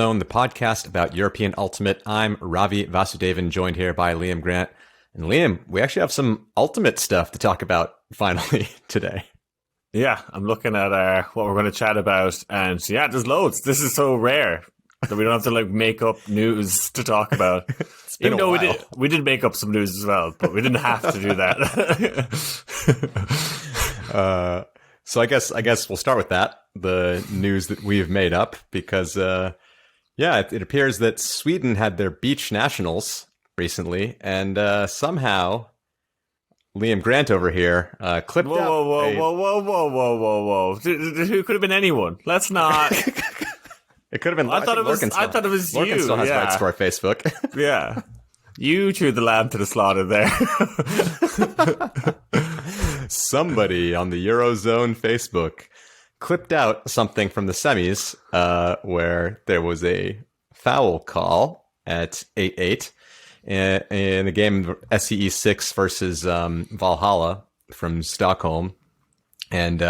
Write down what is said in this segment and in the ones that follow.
Eurozone, the podcast about European Ultimate. I'm Ravi Vasudevan, joined here by Liam Grant. And Liam, we actually have some Ultimate stuff to talk about finally today. Yeah, I'm looking at what we're going to chat about, and yeah, there's loads. This is so rare that we don't have to make up news to talk about. Even though we did make up some news as well, but we didn't have to do that. So I guess we'll start with that, the news that we've made up, because it appears that Sweden had their Beach Nationals recently, and somehow Liam Grant over here clipped out. Whoa! Who could have been anyone? Let's not. It could have been. I thought it was you. Lorcan still has rights to our Facebook. Yeah, you threw the lamb to the slaughter there. Somebody on the Eurozone Facebook clipped out something from the semis where there was a foul call at 8-8 in the game XEUCF versus Valhalla from Stockholm. And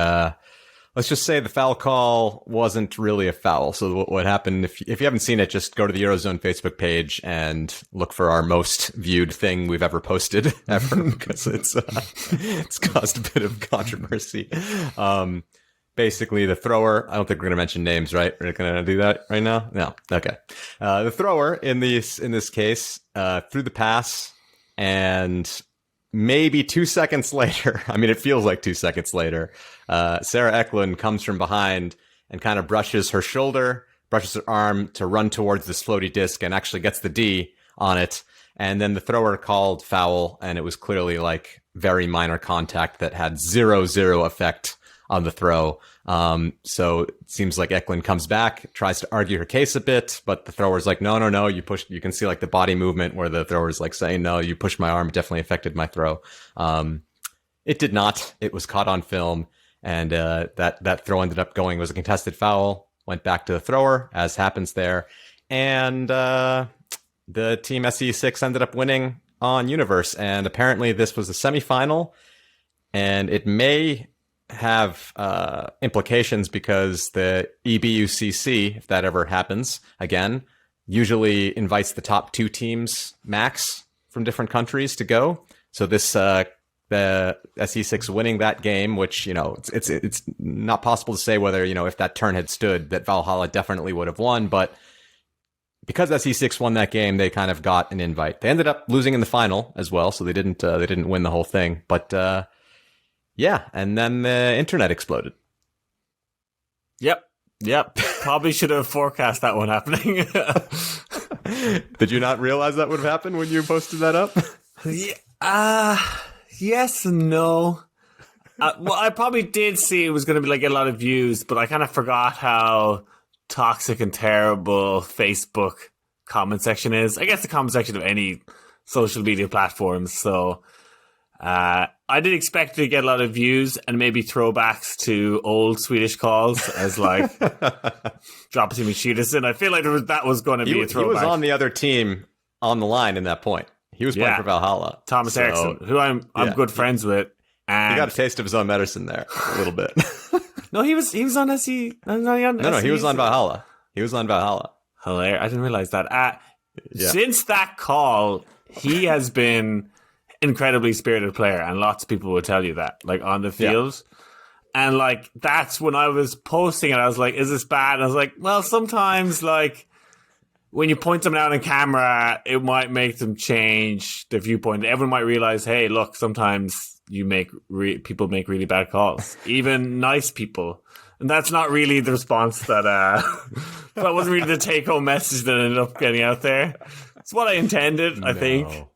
let's just say the foul call wasn't really a foul. So what happened, if you haven't seen it, just go to the Eurozone Facebook page and look for our most viewed thing we've ever posted ever, because it's caused a bit of controversy. Basically, the thrower, I don't think we're going to mention names, right? We're going to do that right now? No. Okay. The thrower in this case threw the pass, and maybe 2 seconds later, I mean, it feels like 2 seconds later, Sarah Eklund comes from behind and kind of brushes her shoulder, brushes her arm to run towards this floaty disc and actually gets the D on it. And then the thrower called foul, and it was clearly like very minor contact that had zero effect on the throw. So it seems like Eklund comes back, tries to argue her case a bit, but the thrower's like, no, you can see like the body movement where the thrower's like saying, no, you pushed my arm, it definitely affected my throw. It did not. It was caught on film, and that throw ended up going, was a contested foul, went back to the thrower, as happens there. And the team SE6 ended up winning on Universe, and apparently this was a semifinal, and it may have implications because the EBUCC, if that ever happens again, usually invites the top two teams max from different countries to go. So this the SE6 winning that game, which, you know, it's not possible to say whether, you know, if that turn had stood, that Valhalla definitely would have won, but because SE6 won that game, they kind of got an invite. They ended up losing in the final as well, so they didn't win the whole thing, but yeah, and then the internet exploded. Yep. Probably should have forecast that one happening. Did you not realize that would have happened when you posted that up? Yes and no. Well, I probably did see it was going to be get a lot of views, but I kind of forgot how toxic and terrible Facebook comment section is. I guess the comment section of any social media platforms. So I did expect to get a lot of views and maybe throwbacks to old Swedish calls as drop a team and shoot us in. I feel like that was going to be a throwback. He was on the other team on the line in that point. He was playing for Valhalla. Thomas Eriksson, who I'm good friends with. And he got a taste of his own medicine there a little bit. No, he was on SE. No, he was on Valhalla. He was on Valhalla. Hilarious. I didn't realize that. Since that call, he has been incredibly spirited player, and lots of people would tell you that, on the field. Yeah. And that's when I was posting it, I was like, is this bad? And I was like, well, sometimes when you point someone out on camera, it might make them change their viewpoint. Everyone might realize, hey, look, sometimes you make people make really bad calls, even nice people. And that's not really the response that that wasn't really the take-home message that ended up getting out there. It's what I intended, I think.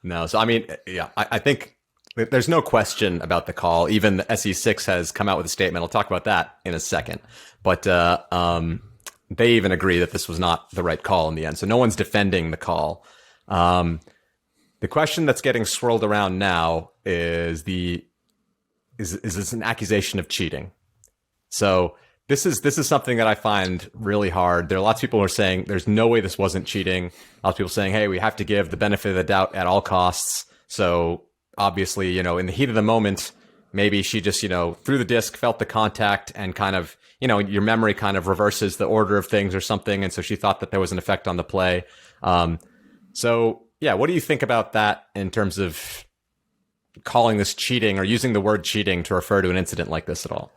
No, so I mean, yeah, I think there's no question about the call. Even the SE6 has come out with a statement. I'll talk about that in a second. But they even agree that this was not the right call in the end. So no one's defending the call. The question that's getting swirled around now is this an accusation of cheating? So this is something that I find really hard. There are lots of people who are saying there's no way this wasn't cheating. Lots of people saying, hey, we have to give the benefit of the doubt at all costs. So obviously, in the heat of the moment, maybe she just, threw the disc, felt the contact, and kind of, your memory kind of reverses the order of things or something. And so she thought that there was an effect on the play. So yeah, what do you think about that in terms of calling this cheating or using the word cheating to refer to an incident like this at all?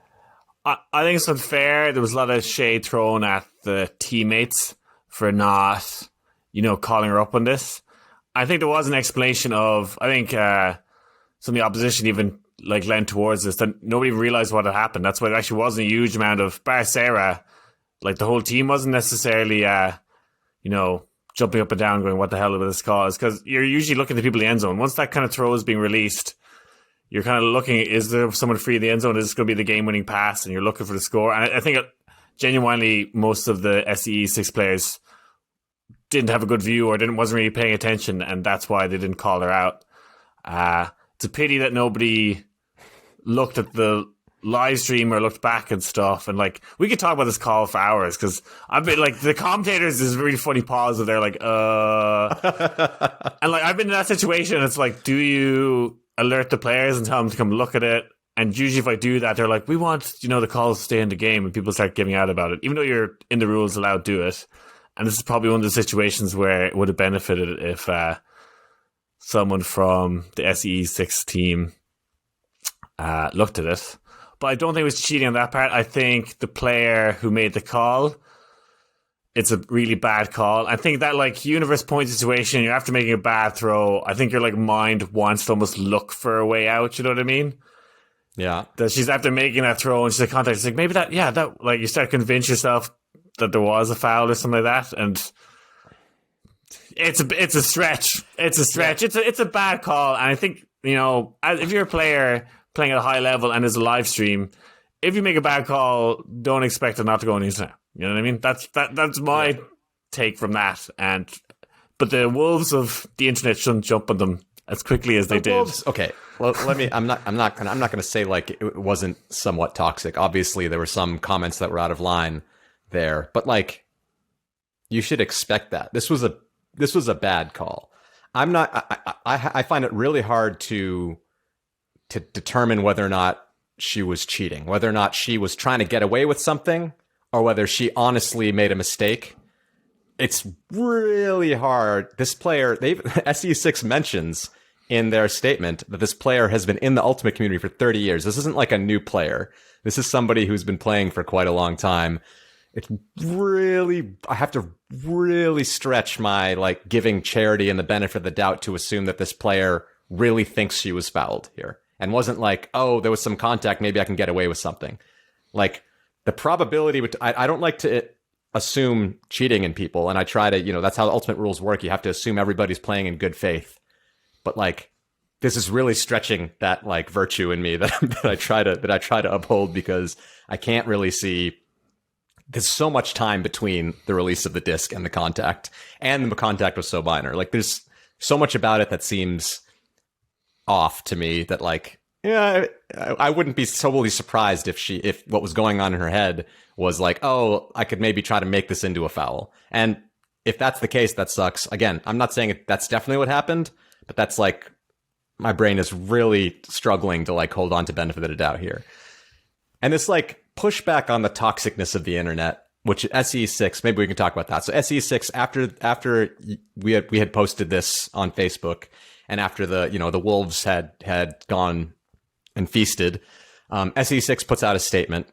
I think it's unfair. There was a lot of shade thrown at the teammates for not, calling her up on this. I think there was an explanation of, I think some of the opposition even leaned towards this, that nobody realized what had happened. That's why there actually wasn't a huge amount of, bar Sarah, the whole team wasn't necessarily, jumping up and down going, what the hell is this cause? Because you're usually looking at the people in the end zone. Once that kind of throw is being released, you're kind of looking, is there someone free in the end zone? Is this going to be the game-winning pass? And you're looking for the score. And I think genuinely most of the SEE6 players didn't have a good view or wasn't really paying attention, and that's why they didn't call her out. It's a pity that nobody looked at the live stream or looked back and stuff. And we could talk about this call for hours, because I've been the commentators is a really funny pause of they're and I've been in that situation. It's do you alert the players and tell them to come look at it? And usually if I do that, they're we want, the calls to stay in the game, and people start giving out about it, even though you're in the rules allowed to do it. And this is probably one of the situations where it would have benefited if someone from the SE6 team looked at it. But I don't think it was cheating on that part. I think the player who made the call, it's a really bad call. I think that universe point situation, you're after making a bad throw, I think your mind wants to almost look for a way out, you know what I mean? Yeah. That she's after making that throw and she's like, contact, it's maybe that you start to convince yourself that there was a foul or something like that, and it's a stretch. It's a stretch. Yeah. It's a bad call, and I think if you're a player playing at a high level and there's a live stream, if you make a bad call, don't expect it not to go on the internet. You know what I mean? That's my take from that. But the wolves of the internet shouldn't jump on them as quickly as they did. Okay. Well, I'm not going to say it wasn't somewhat toxic. Obviously, there were some comments that were out of line there, but you should expect that. This was a bad call. I find it really hard to determine whether or not she was cheating, whether or not she was trying to get away with something, or whether she honestly made a mistake. It's really hard. This player, SE6 mentions in their statement that this player has been in the Ultimate community for 30 years. This isn't a new player. This is somebody who's been playing for quite a long time. It's really, I have to really stretch my giving charity and the benefit of the doubt to assume that this player really thinks she was fouled here and wasn't oh, there was some contact, maybe I can get away with something. The probability, I don't like to assume cheating in people, and I try to, that's how the Ultimate rules work. You have to assume everybody's playing in good faith. But this is really stretching that virtue in me that I try to uphold, because I can't really see. There's so much time between the release of the disc and the contact was so minor. There's so much about it that seems off to me that I wouldn't be totally surprised if what was going on in her head was oh, I could maybe try to make this into a foul. And if that's the case, that sucks. Again, I'm not saying that's definitely what happened, but that's my brain is really struggling to hold on to benefit of the doubt here. And this pushback on the toxicness of the internet, which SE6, maybe we can talk about that. So SE6, after we had posted this on Facebook, and after the wolves had gone and feasted, SE6 puts out a statement.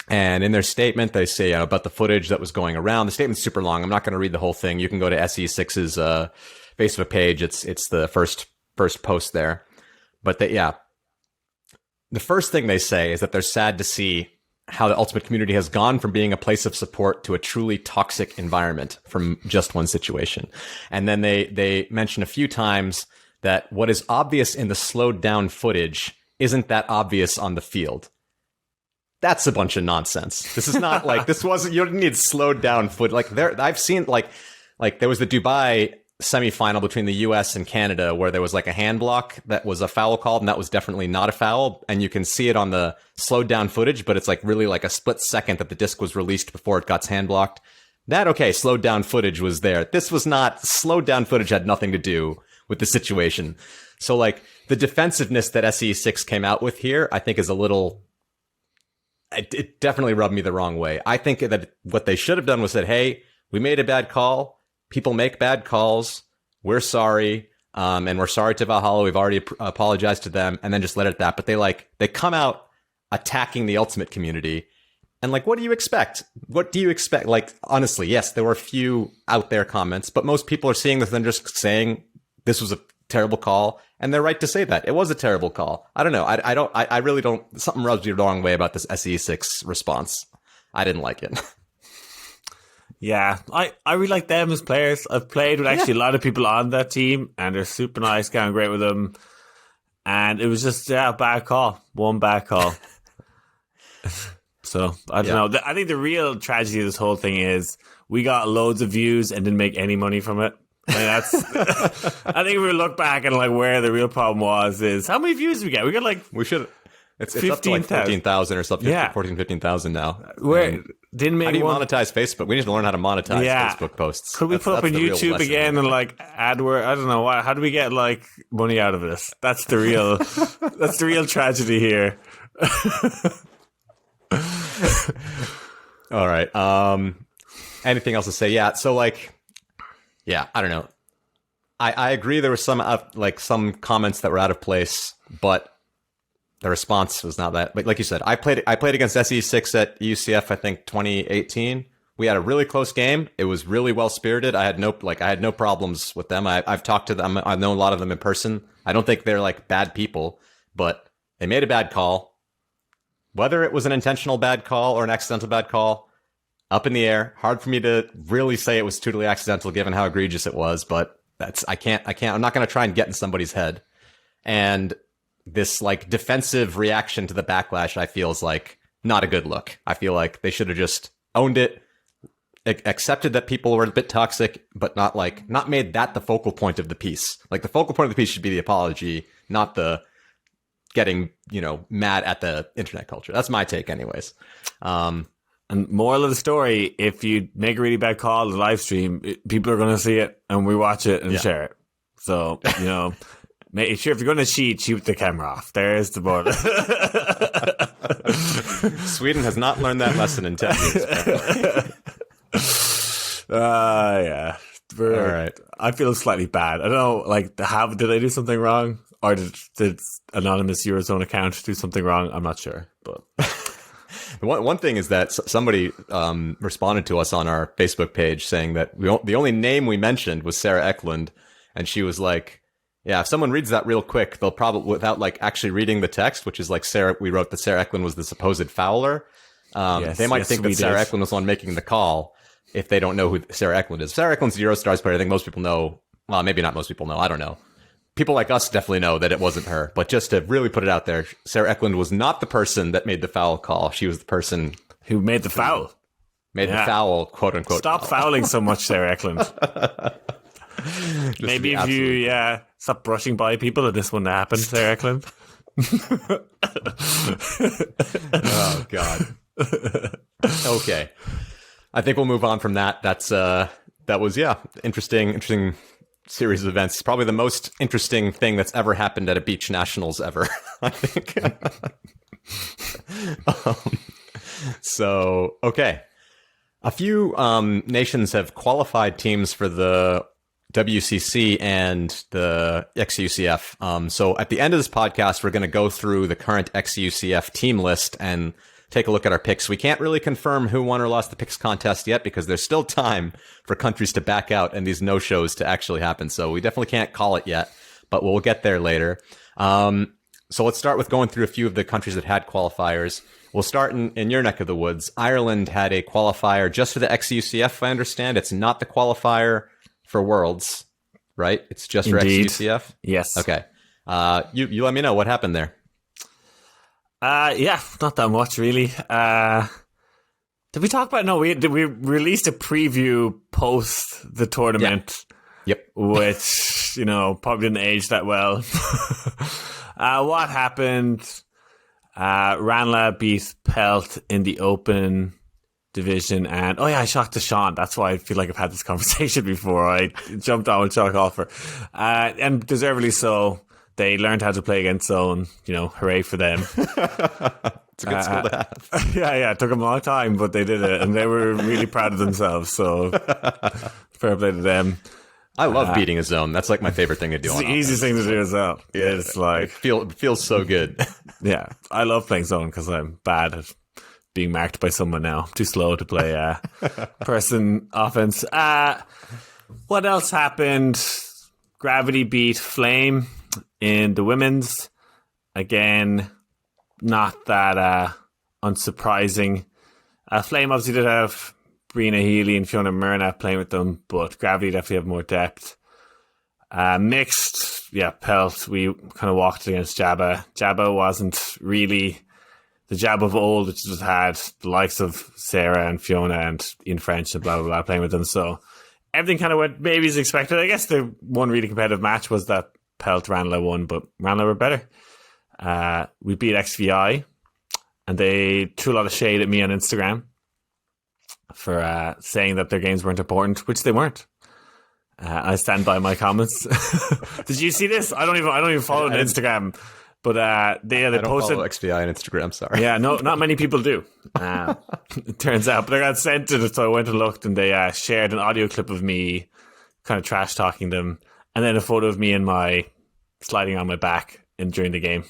And in their statement, they say about the footage that was going around. The statement's super long. I'm not going to read the whole thing. You can go to SE6's Facebook page. It's the first post there. But the first thing they say is that they're sad to see how the Ultimate community has gone from being a place of support to a truly toxic environment from just one situation. And then they mention a few times that what is obvious in the slowed down footage isn't that obvious on the field. That's a bunch of nonsense. This is not this wasn't, you don't need slowed down footage. I've seen there was the Dubai semifinal between the US and Canada where there was a hand block that was a foul called, and that was definitely not a foul. And you can see it on the slowed down footage, but it's really a split second that the disc was released before it got hand blocked. Slowed down footage was there. This was not. Slowed down footage had nothing to do with the situation. So the defensiveness that SE6 came out with here, I think is a little it definitely rubbed me the wrong way. I think that what they should have done was said, hey, we made a bad call. People make bad calls. We're sorry. And we're sorry to Valhalla. We've already apologized to them, and then just let it at that. But they come out attacking the Ultimate community. And like, what do you expect? What do you expect? Like, honestly, yes, there were a few out there comments, but most people are seeing this and just saying this was a terrible call. And they're right to say that. It was a terrible call. I don't know. I really don't. Something rubs me the wrong way about this SE6 response. I didn't like it. Yeah, I really like them as players. I've played with actually a lot of people on that team, and they're super nice, getting great with them. And it was just, a bad call. One bad call. So, I don't know. I think the real tragedy of this whole thing is we got loads of views and didn't make any money from it. I mean, that's. I think if we look back and like where the real problem was is how many views we get. We got like we should. It's up to like 14,000 or something. Yeah, 15,000 now. Where didn't make. How do you monetize Facebook? We need to learn how to monetize Facebook posts. Could we put up on YouTube again and like AdWords? I don't know. How do we get like money out of this? That's the real. That's the real tragedy here. All right. Anything else to say? Yeah. So like. Yeah, I don't know. I agree there was some comments that were out of place, but the response was not that. But like you said, I played against SE6 at UCF, I think 2018. We had a really close game. It was really well spirited. I had no problems with them. I've talked to them. I've known a lot of them in person. I don't think they're like bad people, but they made a bad call. Whether it was an intentional bad call or an accidental bad call, up in the air. Hard for me to really say it was totally accidental given how egregious it was, but I'm not going to try and get in somebody's head. And this like defensive reaction to the backlash, I feel is like not a good look. I feel like they should have just owned it, accepted that people were a bit toxic, but not made that the focal point of the piece. Like the focal point of the piece should be the apology, not the getting, mad at the internet culture. That's my take anyways. And moral of the story, if you make a really bad call on the live stream, people are going to see it and we watch it and share it. So, make sure if you're going to cheat, shoot the camera off. There's the border. Sweden has not learned that lesson in 10 years. Yeah. All right. I feel slightly bad. I don't know, like, did I do something wrong? Or did anonymous Eurozone account do something wrong? I'm not sure, but... One thing is that somebody responded to us on our Facebook page saying that the only name we mentioned was Sarah Eklund, and she was like, "Yeah, if someone reads that real quick, they'll probably without like actually reading the text, which is like we wrote that Sarah Eklund was the supposed fouler. They might think that Sarah Eklund was the one making the call if they don't know who Sarah Eklund is. Sarah Eklund's the Eurostars player. I think most people know. Well, maybe not most people know. I don't know. People like us definitely know that it wasn't her, but just to really put it out there, Sarah Eklund was not the person that made the foul call. She was the person who made the foul. The foul, quote unquote. Stop fouling so much, Sarah Eklund. Maybe if you stop brushing by people, that this wouldn't happen, Sarah Eklund. Oh God. Okay, I think we'll move on from that. That was interesting series of events. Probably the most interesting thing that's ever happened at a beach nationals ever, I think. So, okay. A few nations have qualified teams for the WCC and the XEUCF. So at the end of this podcast, we're going to go through the current XEUCF team list and take a look at our picks. We can't really confirm who won or lost the picks contest yet because there's still time for countries to back out and these no-shows to actually happen. So we definitely can't call it yet, but we'll get there later. So let's start with going through a few of the countries that had qualifiers. We'll start in your neck of the woods. Ireland had a qualifier just for the XEUCF, I understand. It's not the qualifier for Worlds, right? It's just Indeed. For XEUCF? Yes. Okay. You let me know what happened there. Not that much really. Did we talk about? No, we released a preview post the tournament. Yep. Which probably didn't age that well. What happened? Ranla beat Pelt in the Open division, and I shocked to Sean. That's why I feel like I've had this conversation before. I jumped on with Shock Offer, and deservedly so. They learned how to play against Zone. Hooray for them. It's a good skill to have. Yeah, it took them a long time, but they did it, and they were really proud of themselves. So fair play to them. I love beating a zone. That's like my favorite thing to do. It's the easiest thing to do as well. Yeah, it's like it feels so good. Yeah, I love playing zone because I'm bad at being marked by someone now. I'm too slow to play person offense. What else happened? Gravity beat Flame in the women's. Again, not that unsurprising. Flame obviously did have Brina Healy and Fiona Myrna playing with them, but Gravity definitely have more depth. Mixed, Pelt, we kind of walked against Jabba. Jabba wasn't really the Jabba of old, which just had the likes of Sarah and Fiona and Ian French and blah, blah, blah playing with them. So everything kind of went maybe as expected. I guess the one really competitive match was that Pelt Ranelagh won, but Ranelagh were better. We beat XVI, and they threw a lot of shade at me on Instagram for saying that their games weren't important, which they weren't. I stand by my comments. Did you see this? I don't even follow them on Instagram, but they I don't posted follow XVI on Instagram. Sorry. Yeah, no, not many people do. It turns out, but I got sent to it, so I went and looked, and they shared an audio clip of me kind of trash talking them, and then a photo of me and my sliding on my back during the game.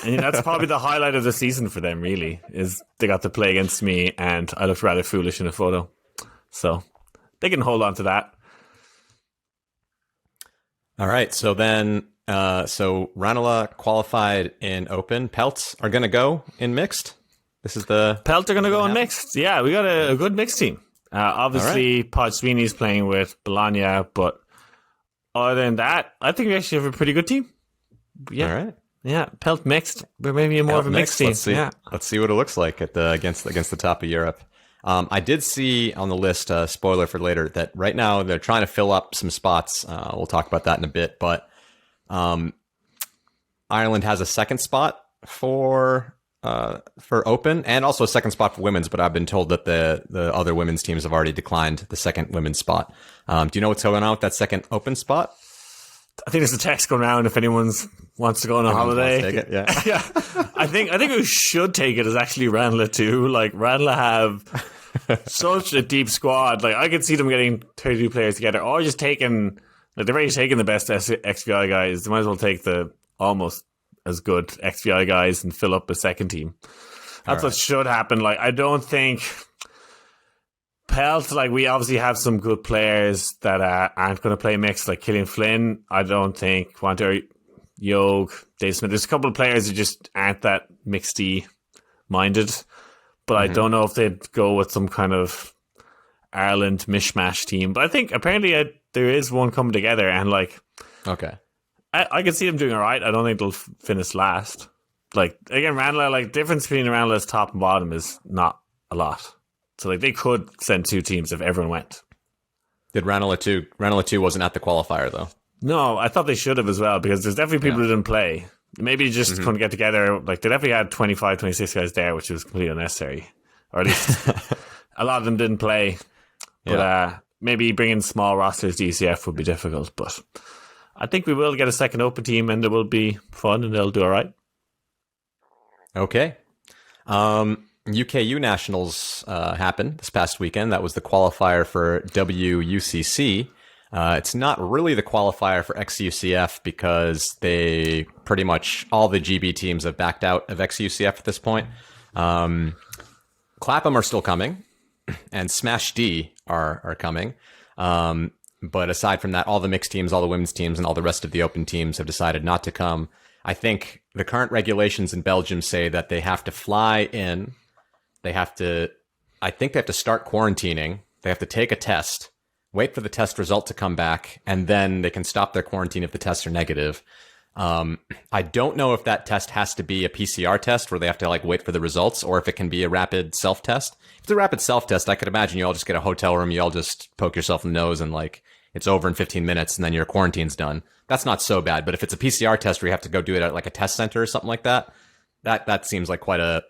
And that's probably the highlight of the season for them, really, is they got to play against me and I looked rather foolish in a photo. So they can hold on to that. All right. So then, Ranelagh qualified in open. Pelts are going to go in mixed. This is the... Pelt are going to go in mixed. Yeah, we got a good mixed team. Obviously, right. Pod Sweeney's playing with Bologna, but other than that, I think we actually have a pretty good team. Yeah. All right. Yeah, Pelt mixed. We're maybe more of a mixed team. Let's see what it looks like against the top of Europe. I did see on the list, spoiler for later, that right now they're trying to fill up some spots. We'll talk about that in a bit, but Ireland has a second spot for open and also a second spot for women's, but I've been told that the other women's teams have already declined the second women's spot. Do you know what's going on with that second open spot? I think there's a text going around if anyone wants to go on a holiday. Take it, yeah. Yeah. I think who should take it is actually Ranelagh too. Like Ranelagh have such a deep squad. Like I could see them getting 32 players together, or just taking they've already taken the best XVI guys. They might as well take the almost as good XVI guys and fill up a second team. That's what should happen. Like I don't think Pelt, like we obviously have some good players that aren't going to play mixed, like Killian Flynn. I don't think Quanter Yog, Dave Smith. There's a couple of players who just aren't that mixedy minded, but I don't know if they'd go with some kind of Ireland mishmash team. But I think apparently there is one coming together, and like, okay, I can see them doing all right. I don't think they'll finish last. Like again, Ranelagh, like difference between Ranelagh's top and bottom is not a lot. So like they could send two teams if everyone went. Did Ranelagh 2? Ranelagh 2 wasn't at the qualifier though. No, I thought they should have as well, because there's definitely people who didn't play. Maybe just couldn't get together. Like they definitely had 25, 26 guys there, which was completely unnecessary. Or at least a lot of them didn't play. But maybe bringing small rosters to ECF would be difficult. But I think we will get a second open team, and it will be fun, and they'll do all right. Okay. UKU Nationals happened this past weekend. That was the qualifier for WUCC. It's not really the qualifier for XEUCF because they pretty much all the GB teams have backed out of XEUCF at this point. Clapham are still coming, and Smash D are coming. But aside from that, all the mixed teams, all the women's teams, and all the rest of the open teams have decided not to come. I think the current regulations in Belgium say that they have to fly in. I think they have to start quarantining. They have to take a test, wait for the test result to come back, and then they can stop their quarantine if the tests are negative. I don't know if that test has to be a PCR test where they have to like wait for the results, or if it can be a rapid self-test. If it's a rapid self-test, I could imagine you all just get a hotel room, you all just poke yourself in the nose, and like it's over in 15 minutes, and then your quarantine's done. That's not so bad. But if it's a PCR test where you have to go do it at like a test center or something like that, that seems like quite a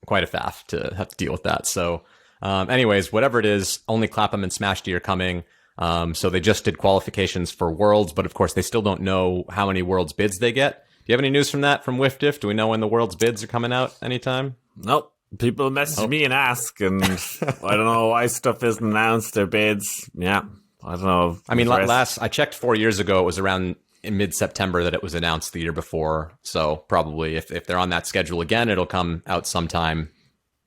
faff to have to deal with that. So anyways, whatever it is, only Clapham and Smash D are coming. So they just did qualifications for Worlds, but of course they still don't know how many Worlds bids they get you have any news from that from WIFDIF? Do we know when the world's bids are coming out anytime? Nope. People message me and ask, and I don't know why stuff isn't announced. Their bids, yeah, I don't know. I mean, I checked 4 years ago. It was around in mid-September that it was announced the year before. So probably if they're on that schedule again, it'll come out sometime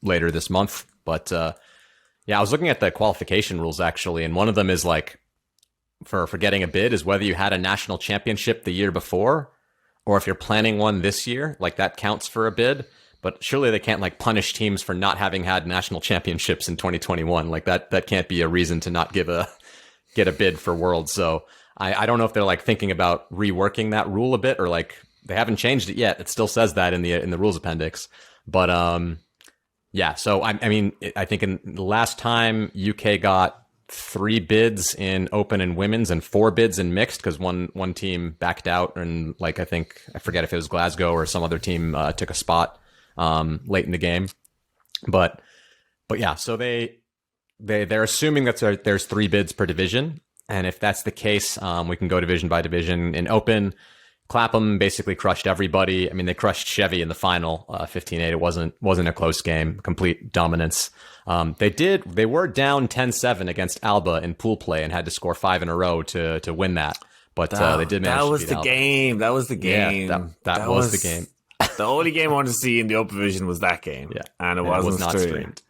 later this month. But yeah, I was looking at the qualification rules actually, and one of them is like for getting a bid is whether you had a national championship the year before, or if you're planning one this year, like that counts for a bid. But surely they can't like punish teams for not having had national championships in 2021. Like that can't be a reason to not get a bid for Worlds. So I don't know if they're like thinking about reworking that rule a bit, or like they haven't changed it yet. It still says that in the rules appendix. But yeah. So I mean, I think in the last time UK got 3 bids in open and women's and 4 bids in mixed, because one team backed out, and like I forget if it was Glasgow or some other team took a spot late in the game. But yeah, so they're assuming that there's 3 bids per division, and if that's the case, we can go division by division. In open, Clapham basically crushed everybody. I mean, they crushed Chevy in the final 15-8. It wasn't a close game, complete dominance. They were down 10-7 against Alba in pool play and had to score 5 in a row to win that. But they did manage to beat Alba. That was the game. Yeah, that was the game. The only game I wanted to see in the open division was that game. Yeah, and it was not streamed.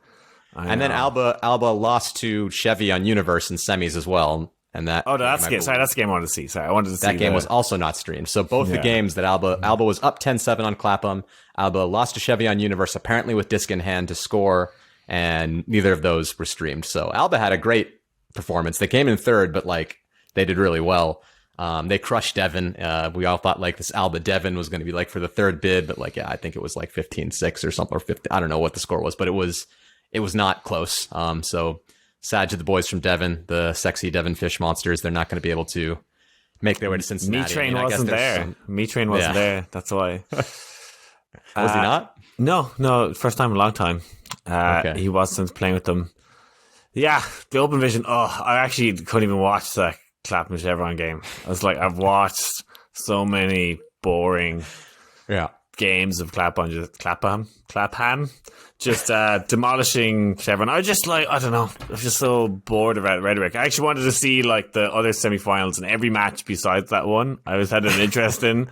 And then Alba lost to Chevy on Universe in semis as well. And that's the game. Sorry, that's the game I wanted to see. Sorry, I wanted to see that game was also not streamed. So both the games that Alba was up 10-7 on Clapham. Alba lost to Chevy on Universe, apparently with disc in hand to score, and neither of those were streamed. So Alba had a great performance. They came in third, but like they did really well. They crushed Devon. We all thought like this Alba Devon was going to be like for the third bid, but like, yeah, I think it was like 15-6 or something, or 50. I don't know what the score was, but it was not close. So sad to the boys from Devon, the sexy Devon fish monsters. They're not going to be able to make their way to Cincinnati. Me-Train wasn't there. Me-Train wasn't there. That's why. Was he not? No. First time in a long time. Okay. He wasn't playing with them. Yeah, the open vision. Oh, I actually couldn't even watch the Clapham Chevron game. I was like, I've watched so many boring games of Clapham, just demolishing Chevron. I was just like, I don't know, I was just so bored about rhetoric. I actually wanted to see like the other semi-finals and every match besides that one. I always had an interest in,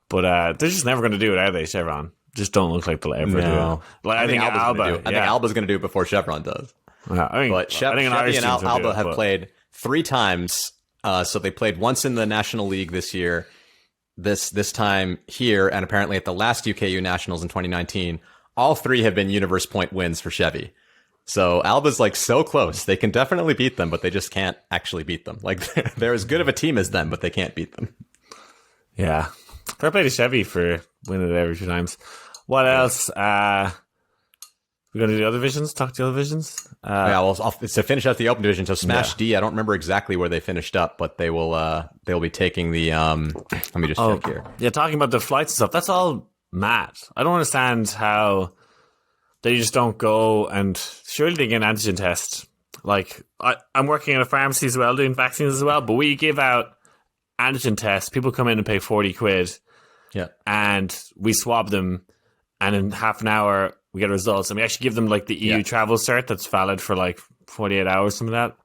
but they're just never going to do it, are they? Chevron just don't look like they'll ever do it. Like I think Alba's going to do it before Chevron does. Yeah, but Chevy and Alba have played 3 times. So they played once in the National League this year, this time here, and apparently at the last UKU Nationals in 2019. All 3 have been universe point wins for Chevy. So Alba's like so close. They can definitely beat them, but they just can't actually beat them. Like they're as good of a team as them, but they can't beat them. Yeah. Fair play to Chevy for winning it every 2 times. What else? We're going to do the other divisions? Talk to the other divisions? To finish out the open division, so Smash D, I don't remember exactly where they finished up, but they'll be taking the, let me just check here. Yeah, talking about the flights and stuff, that's all mad. I don't understand how they just don't go and surely they get an antigen test. Like, I'm working in a pharmacy as well, doing vaccines as well, but we give out antigen tests. People come in and pay 40 quid. Yeah. And we swab them, and in half an hour, we get results, and we actually give them like the EU travel cert that's valid for like 48 hours, something like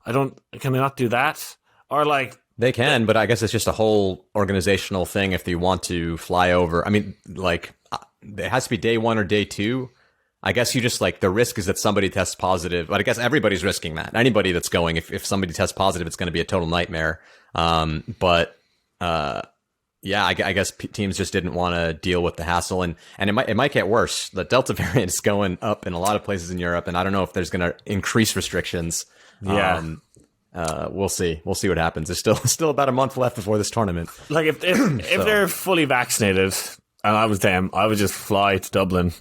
that. Can they not do that? Or like... They can, but I guess it's just a whole organizational thing if you want to fly over. I mean, like, it has to be day 1 or day 2. I guess you just like, the risk is that somebody tests positive, but I guess everybody's risking that. Anybody that's going, if somebody tests positive, it's going to be a total nightmare. Yeah, I guess teams just didn't want to deal with the hassle, and it might get worse. The Delta variant is going up in a lot of places in Europe, and I don't know if there's going to increase restrictions. Yeah, we'll see. We'll see what happens. There's still about a month left before this tournament. Like if they're fully vaccinated, and I was them, I would just fly to Dublin.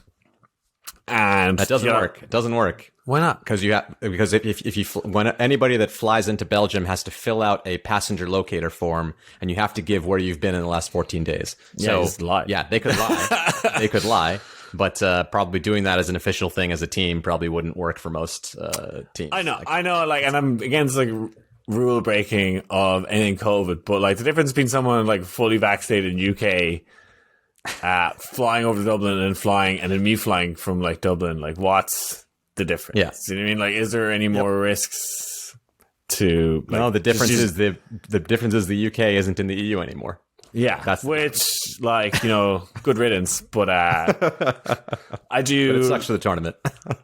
And that doesn't work. It doesn't work. Why not? Because when anybody that flies into Belgium has to fill out a passenger locator form, and you have to give where you've been in the last 14 days. So lie. Yeah, they could lie. They could lie, but probably doing that as an official thing as a team probably wouldn't work for most teams. I know. Like, and I'm against like rule breaking of anything COVID, but like the difference between someone like fully vaccinated in UK flying over to Dublin and then me flying from like Dublin, like what's the difference? Yeah. You know what I mean? Like, is there any more risks to? Like, no, the difference is the difference is the UK isn't in the EU anymore. Yeah, like, you know, good riddance. But I do. But it sucks for the tournament.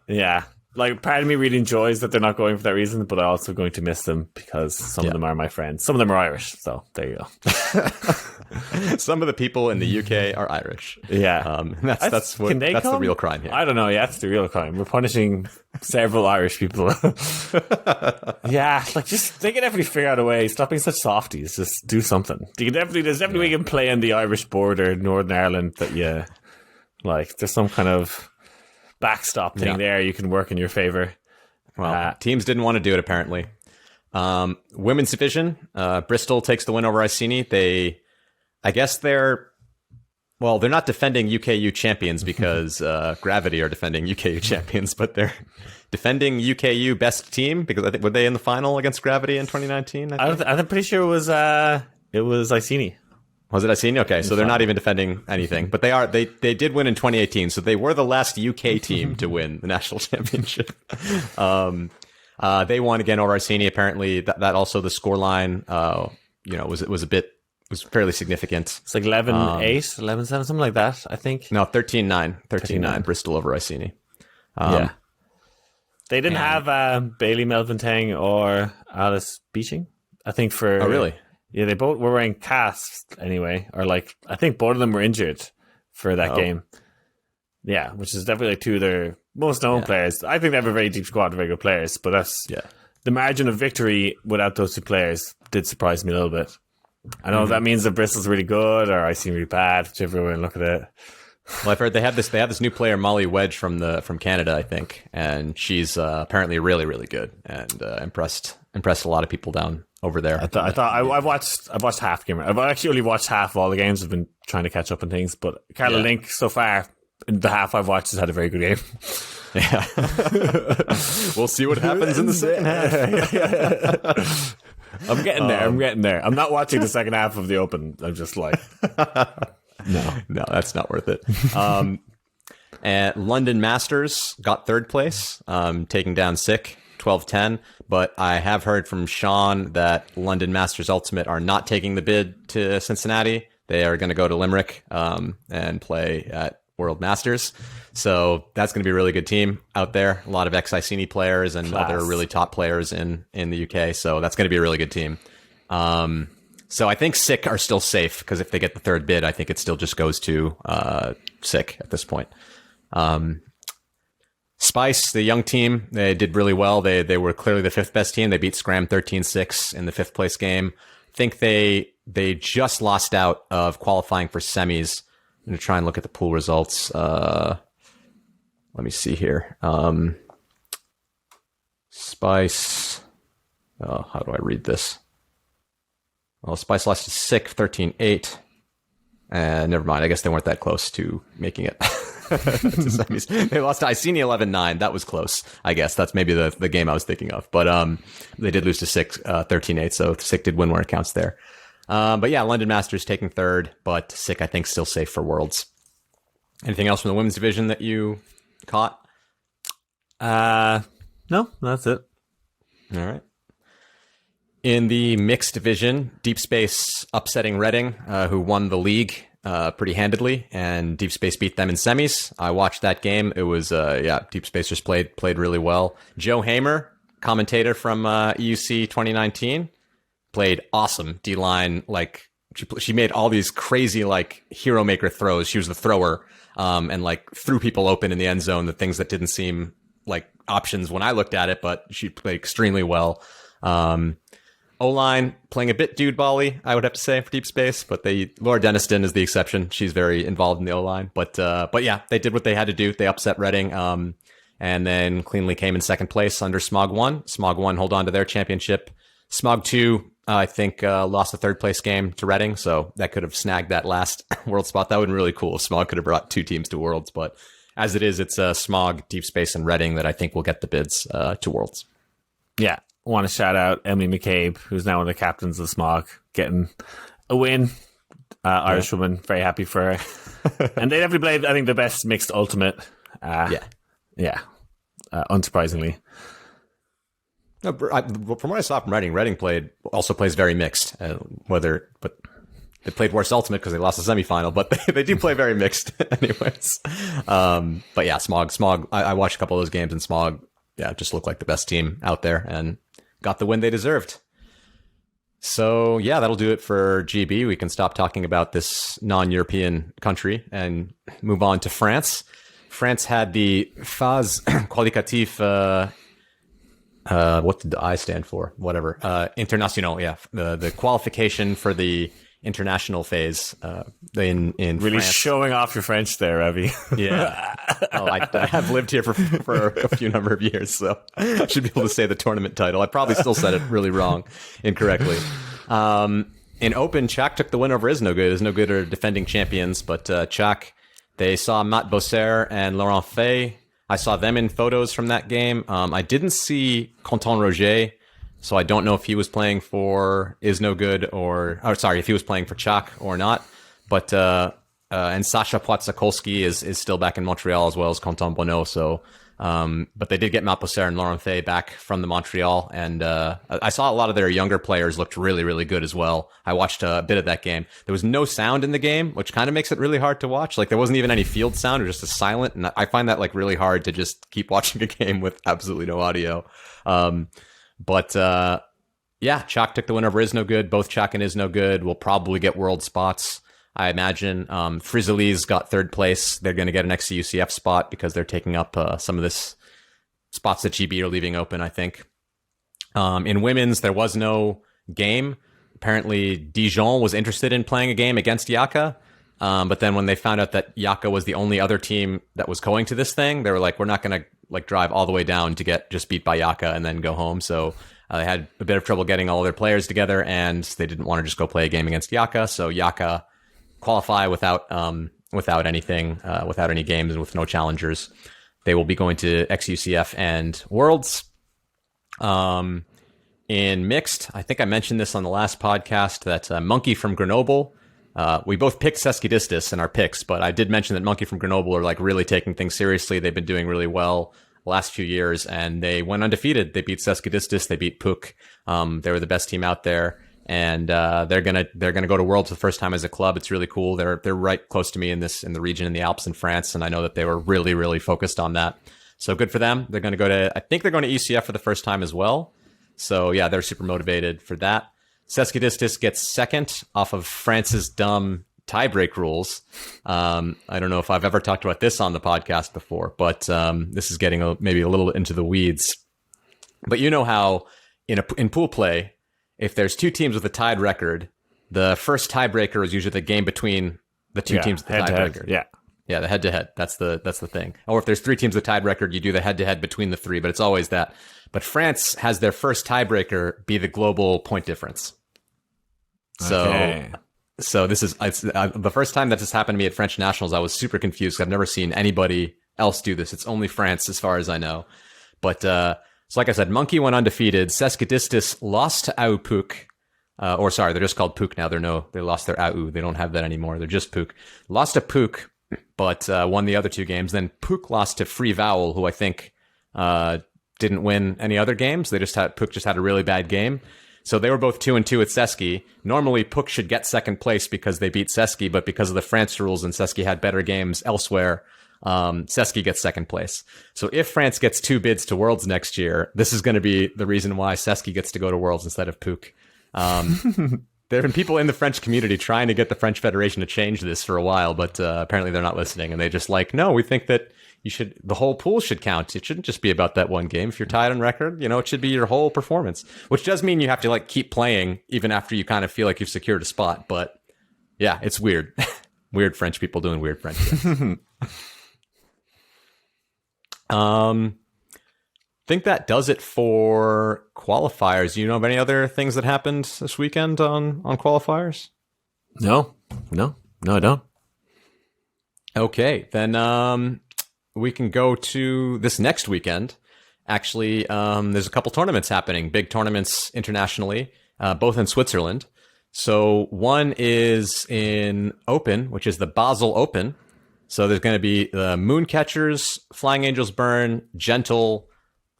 Yeah. Like, part of me really enjoys that they're not going for that reason, but I'm also going to miss them because some of them are my friends. Some of them are Irish, so there you go. Some of the people in the UK are Irish. Yeah. That's the real crime here. I don't know. Yeah, that's the real crime. We're punishing several Irish people. Yeah, like, just, they can definitely figure out a way. Stop being such softies. Just do something. There's definitely we can play on the Irish border, Northern Ireland, that like, there's some kind of backstop thing there you can work in your favor. Well, teams didn't want to do it, apparently. Women's division, Bristol takes the win over Iceni. They're not defending UKU champions because Gravity are defending UKU champions, but they're defending UKU best team because I think, were they in the final against Gravity in 2019? I'm pretty sure it was Iceni. Was it Iceni? Okay, so they're not even defending anything, but they did win in 2018, so they were the last UK team to win the national championship. They won again over Iceni. Apparently, that also the scoreline, was fairly significant. It's like 11-8, 11-7, something like that, I think. No, 13-9, Bristol over Iceni. Yeah. They didn't have Bailey Melvin-Tang or Alice Beeching, I think, for... Oh, really? Yeah, they both were wearing casts anyway, or like, I think both of them were injured for that game. Yeah, which is definitely like two of their most known players. I think they have a very deep squad of very good players, but that's the margin of victory without those two players did surprise me a little bit. I don't know if that means that Bristol's really good or I seem really bad, whichever way I look at it. Well, I've heard they have this new player, Molly Wedge from Canada, I think, and she's apparently really, really good and impressed a lot of people down over there. I've watched half game. I've actually only watched half of all the games. I've been trying to catch up on things, but Carla Link so far in the half I've watched has had a very good game. Yeah, we'll see what happens in the second half. I'm getting there. I'm not watching the second half of the Open. I'm just like, no, that's not worth it. And London Masters got third place, taking down Sick 12-10. But I have heard from Sean that London Masters Ultimate are not taking the bid to Cincinnati. They are going to go to Limerick and play at World Masters. So that's going to be a really good team out there. A lot of ex-Iceni players and other really top players in the UK. So that's going to be a really good team. So I think Sick are still safe because if they get the third bid, I think it still just goes to Sick at this point. Spice, the young team, they did really well. They were clearly the fifth best team. They beat Scram 13-6 in the fifth place game. I think they just lost out of qualifying for semis. I'm going to try and look at the pool results. Let me see here. Spice. Oh, how do I read this? Well, Spice lost to Sick 13-8. Never mind. I guess they weren't that close to making it. To semis. They lost to Iceni 11-9. That was close. I guess that's maybe the game I was thinking of. But they did lose to Sick 13-8. So Sick did win where it counts there. But yeah, London Masters taking third, but Sick I think still safe for Worlds. Anything else from the women's division that you caught? No, that's it. All right. In the mixed division, Deep Space upsetting Reading, who won the league pretty handedly, and Deep Space beat them in semis. I watched that game. It was Deep Space just played really well. Joe Hamer, commentator from EUC 2019, played awesome. D-line, like she made all these crazy like hero maker throws. She was the thrower, and like threw people open in the end zone. The things that didn't seem like options when I looked at it, but she played extremely well. O-line playing a bit dude bally, I would have to say, for Deep Space, but Laura Denniston is the exception. She's very involved in the O-line, but yeah, they did what they had to do. They upset Reading, and then cleanly came in second place under Smog 1. Smog 1 hold on to their championship. Smog 2, I think, lost the third place game to Reading, so that could have snagged that last world spot. That would have been really cool if Smog could have brought two teams to Worlds, but as it is, it's Smog, Deep Space, and Reading that I think will get the bids to Worlds. Yeah. want to shout out Emily McCabe, who's now one of the captains of Smog, getting a win. Irish woman, very happy for her. And they definitely played, I think, the best mixed ultimate. Unsurprisingly. No, from what I saw from Reading also plays very mixed. But they played worse ultimate because they lost the semifinal, but they do play very mixed anyways. But yeah, Smog. I watched a couple of those games, and Smog, just looked like the best team out there and got the win they deserved. So yeah, that'll do it for GB. We can stop talking about this non-European country and move on to France. France had the phase qualificative, what did the I stand for? Whatever. International, yeah. The qualification for the international phase in really France. Showing off your French there, Ravi. Yeah. I have lived here for a few number of years, so I should be able to say the tournament title. I probably still said it really wrong, incorrectly. In Open, Czech took the win over Is No Good. Is No Good are defending champions, but Czech, they saw Matt Bosser and Laurent Fay. I saw them in photos from that game. I didn't see Quentin Roger, so I don't know if he was playing for Is No Good if he was playing for Czech or not. But and Sasha Płatzakolski is still back in Montreal as well as Quentin Bonneau. So, but they did get Matt Bosser and Laurent Fay back from the Montreal, and I saw a lot of their younger players looked really, really good as well. I watched a bit of that game. There was no sound in the game, which kind of makes it really hard to watch. Like there wasn't even any field sound, it was just a silent, and I find that like really hard to just keep watching a game with absolutely no audio. But Czech took the win over Is No Good. Both Czech and Is No Good will probably get world spots, I imagine. Frizzoli's got third place. They're going to get an XEUCF spot because they're taking up some of this spots that GB are leaving open, I think. In women's, there was no game. Apparently, Dijon was interested in playing a game against Yaka. But then when they found out that Yaka was the only other team that was going to this thing, they were like, we're not going to drive all the way down to get just beat by Yaka and then go home. So they had a bit of trouble getting all their players together, and they didn't want to just go play a game against Yaka. So Yaka qualify without anything, without any games and with no challengers. They will be going to XUCF and Worlds. In mixed, I think I mentioned this on the last podcast that Monkey from Grenoble, we both picked Seskidistis in our picks, but I did mention that Monkey from Grenoble are like really taking things seriously. They've been doing really well the last few years, and they went undefeated. They beat Seskidistis, they beat PUC. They were the best team out there, and they're gonna go to Worlds for the first time as a club. It's really cool. They're right close to me in the region in the Alps in France, and I know that they were really, really focused on that. So good for them. They're going to go to, I think they're going to ECF for the first time as well. So yeah, they're super motivated for that. Seskidistis gets second off of France's dumb tiebreak rules. I don't know if I've ever talked about this on the podcast before, but this is getting maybe a little into the weeds. But you know how in pool play, if there's two teams with a tied record, the first tiebreaker is usually the game between the two teams with the tiebreaker. Yeah, the head-to-head. That's the thing. Or if there's three teams with tied record, you do the head-to-head between the three, but it's always that. But France has their first tiebreaker be the global point difference. So this is the first time that this happened to me at French Nationals. I was super confused. I've never seen anybody else do this. It's only France, as far as I know. But so like I said, Monkey went undefeated. Seskidistis lost to AUPUC. They're just called PUC now. They lost their AU. They don't have that anymore. They're just PUC. Lost to PUC, but won the other two games. Then PUC lost to Free Vowel, who I think didn't win any other games. PUC just had a really bad game. So they were both 2-2 at Seski. Normally, PUC should get second place because they beat Seski, but because of the France rules and Seski had better games elsewhere, Seski gets second place. So if France gets two bids to Worlds next year, this is going to be the reason why Seski gets to go to Worlds instead of PUC. There have been people in the French community trying to get the French Federation to change this for a while, but apparently they're not listening, and they just no, we think that the whole pool should count. It shouldn't just be about that one game. If you're tied on record, it should be your whole performance, which does mean you have to keep playing even after you kind of feel like you've secured a spot. But yeah, it's weird. Weird French people doing weird French things. Think that does it for qualifiers. Do you know of any other things that happened this weekend on qualifiers? No, I don't. Okay, then we can go to this next weekend actually, there's a couple tournaments happening, big tournaments internationally, both in Switzerland. So one is in Open, which is the Basel Open. So there's going to be the Mooncatchers, Flying Angels Burn, Gentle,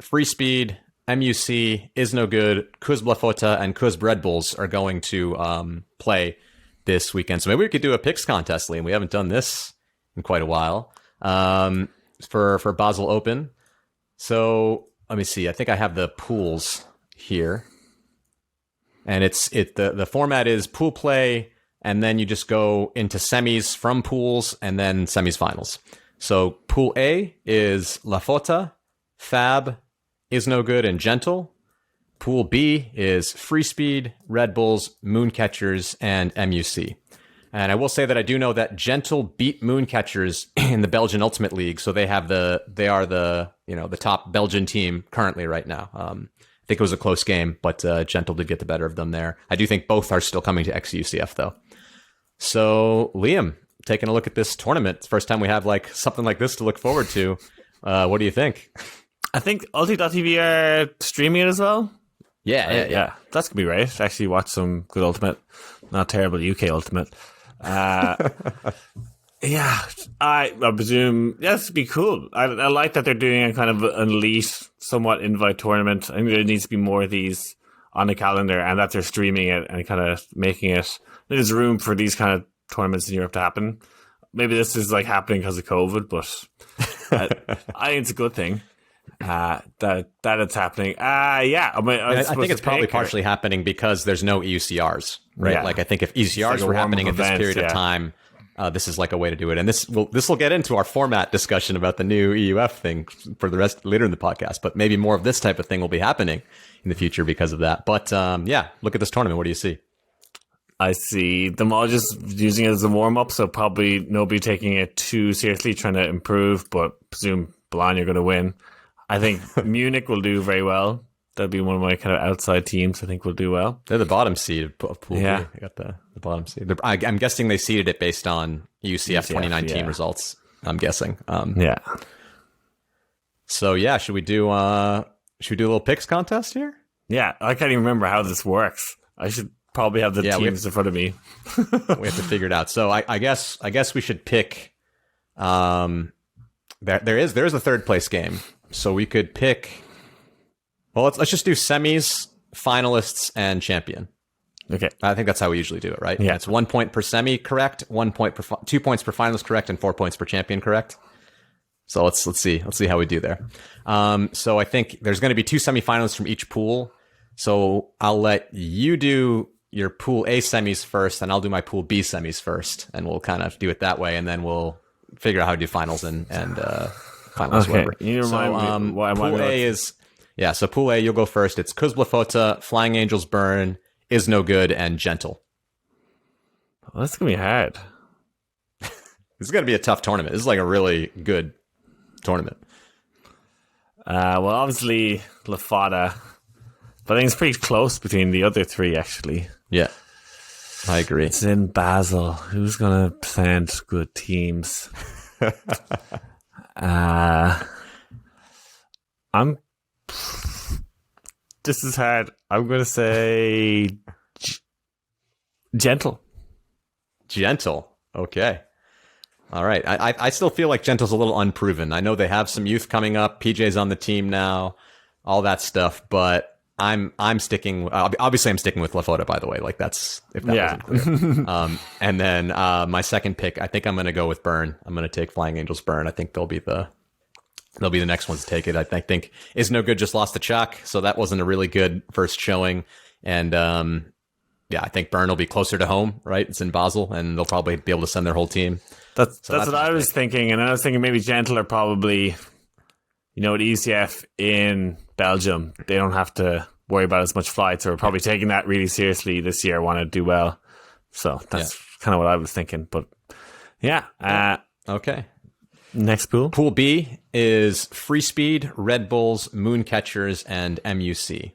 Free Speed, MUC, Is No Good, Kuz Blafota, and Kuz Red Bulls are going to play this weekend. So maybe we could do a picks contest, Liam. We haven't done this in quite a while for Basel Open. So let me see. I think I have the pools here. And the format is pool play, and then you just go into semis from pools and then semis finals. So pool A is Lafota, Fab, Is No Good, and Gentle. Pool B is Free Speed, Red Bulls, Mooncatchers, and MUC. And I will say that I do know that Gentle beat Mooncatchers in the Belgian Ultimate League, so they are the top Belgian team currently right now. I think it was a close game, but Gentle did get the better of them there. I do think both are still coming to XEUCF though. So Liam, taking a look at this tournament, it's the first time we have like something like this to look forward to. What do you think? I think Ulti.tv are streaming it as well. Yeah. That's gonna be right. Actually, watch some good Ultimate, not terrible UK Ultimate. Yeah, I presume this would be cool. I like that they're doing a kind of an elite, somewhat invite tournament. I think there needs to be more of these on the calendar, and that they're streaming it and kind of making it. There's room for these kind of tournaments in Europe to happen. Maybe this is like happening because of COVID, but I think it's a good thing that it's happening. Yeah, I think it's probably partially happening because there's no EUCRs, right? Yeah. Like I think if EUCRs were happening at this period of time. This is like a way to do it. And this will get into our format discussion about the new EUF thing for the rest later in the podcast. But maybe more of this type of thing will be happening in the future because of that. But yeah, look at this tournament. What do you see? I see them all just using it as a warm-up, so probably nobody taking it too seriously, trying to improve, but presume Bologna are going to win. I think Munich will do very well. That'll be one of my kind of outside teams I think will do well. They're the bottom seed of Pool Yeah. B. They got the bottom seed. I'm guessing they seeded it based on UCF 2019 results, I'm guessing. Yeah. So yeah, should we do a little picks contest here? Yeah, I can't even remember how this works. I should probably have the teams in front of me. We have to figure it out. So I guess we should pick. There is a third place game, so we could pick. Well, let's just do semis, finalists, and champion. Okay, I think that's how we usually do it, right? Yeah, it's 1 point per semi, correct. 1 point per 2 points per finalist, correct, and 4 points per champion, correct. So let's see how we do there. So I think there's going to be 2 semifinalists from each pool. So I'll let you do your pool A semis first, and I'll do my pool B semis first, and we'll kind of do it that way, and then we'll figure out how to do finals and finals. Okay, whatever. you remind me why pool A is so pool A, you'll go first. It's Kuz Blafota, Flying Angels Burn, Is No Good, and Gentle. Well, that's gonna be hard. This is gonna be a tough tournament. This is like a really good tournament. Well, obviously Lafada. But I think it's pretty close between the other 3, actually. Yeah, I agree. It's in Basel. Who's going to send good teams? This is hard. I'm going to say Gentle. Gentle. Okay. All right. I still feel like Gentle's a little unproven. I know they have some youth coming up. PJ's on the team now, all that stuff, but I'm sticking. Obviously, I'm sticking with Lafota. By the way, like that's if that wasn't clear. And then my second pick, I think I'm going to go with Burn. I'm going to take Flying Angels Burn. I think they'll be the next ones to take it. I think Is No Good just lost to Chuck, so that wasn't a really good first showing. And I think Burn will be closer to home. Right, it's in Basel, and they'll probably be able to send their whole team. That's what I was thinking, and I was thinking maybe Gentle are probably, at ECF in Belgium, they don't have to worry about as much flights, or probably taking that really seriously this year, want to do well. So that's kind of what I was thinking. But yeah. Okay. Next pool. Pool B is Free Speed, Red Bulls, Mooncatchers, and MUC.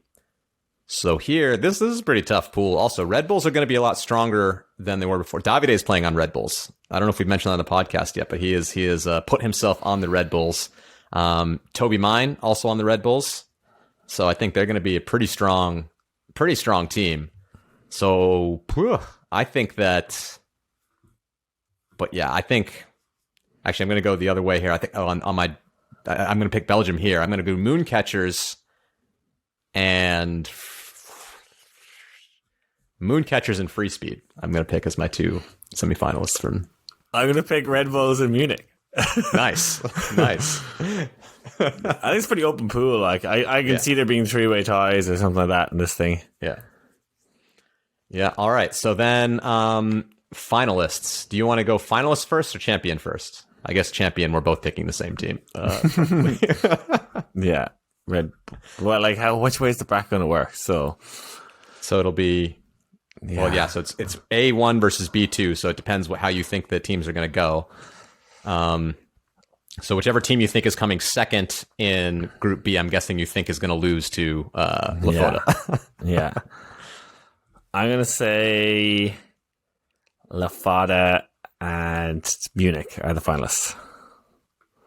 So here, this is a pretty tough pool. Also, Red Bulls are going to be a lot stronger than they were before. Davide is playing on Red Bulls. I don't know if we've mentioned that on the podcast yet, but he has put himself on the Red Bulls. Toby Mine also on the Red Bulls. So I think they're going to be a pretty strong team. So I think that, but yeah, I think actually I'm going to go the other way here. I think I'm going to pick Belgium here. I'm going to go Mooncatchers and Free Speed. I'm going to pick as my two semifinalists from. I'm going to pick Red Bulls in Munich. Nice. I think it's pretty open pool. Like I can see there being 3-way ties or something like that in this thing. Yeah. All right. So then, finalists. Do you want to go finalist first or champion first? I guess champion. We're both picking the same team. Yeah. Well, like which way is the bracket going to work? So it'll be. Yeah. Well, yeah. So it's A1 versus B2. So it depends how you think the teams are going to go. So whichever team you think is coming second in Group B, I'm guessing you think is going to lose to Lafota. Yeah. I'm going to say Lafada and Munich are the finalists.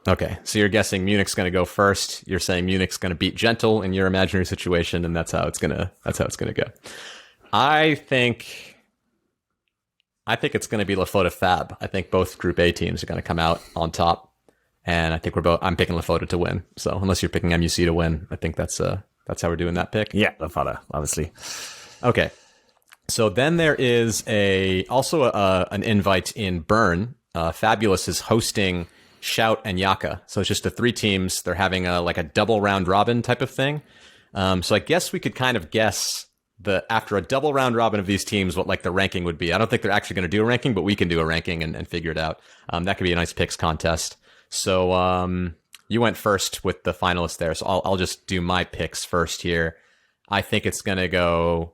Okay, so you're guessing Munich's going to go first. You're saying Munich's going to beat Gentle in your imaginary situation, and that's how it's going to go. I think it's going to be Lafota Fab. I think both Group A teams are going to come out on top, and I think I'm picking Lafota to win. So unless you're picking MUC to win, I think that's how we're doing that pick. Yeah, Lafota, obviously. Okay. So then there is also an invite in Bern. Fabulous is hosting Shout and Yaka. So it's just the three teams. They're having a double round robin type of thing. So I guess we could kind of guess after a double round robin of these teams, what like the ranking would be. I don't think they're actually going to do a ranking, but we can do a ranking and figure it out. That could be a nice picks contest. So you went first with the finalists there. So I'll just do my picks first here. I think it's going to go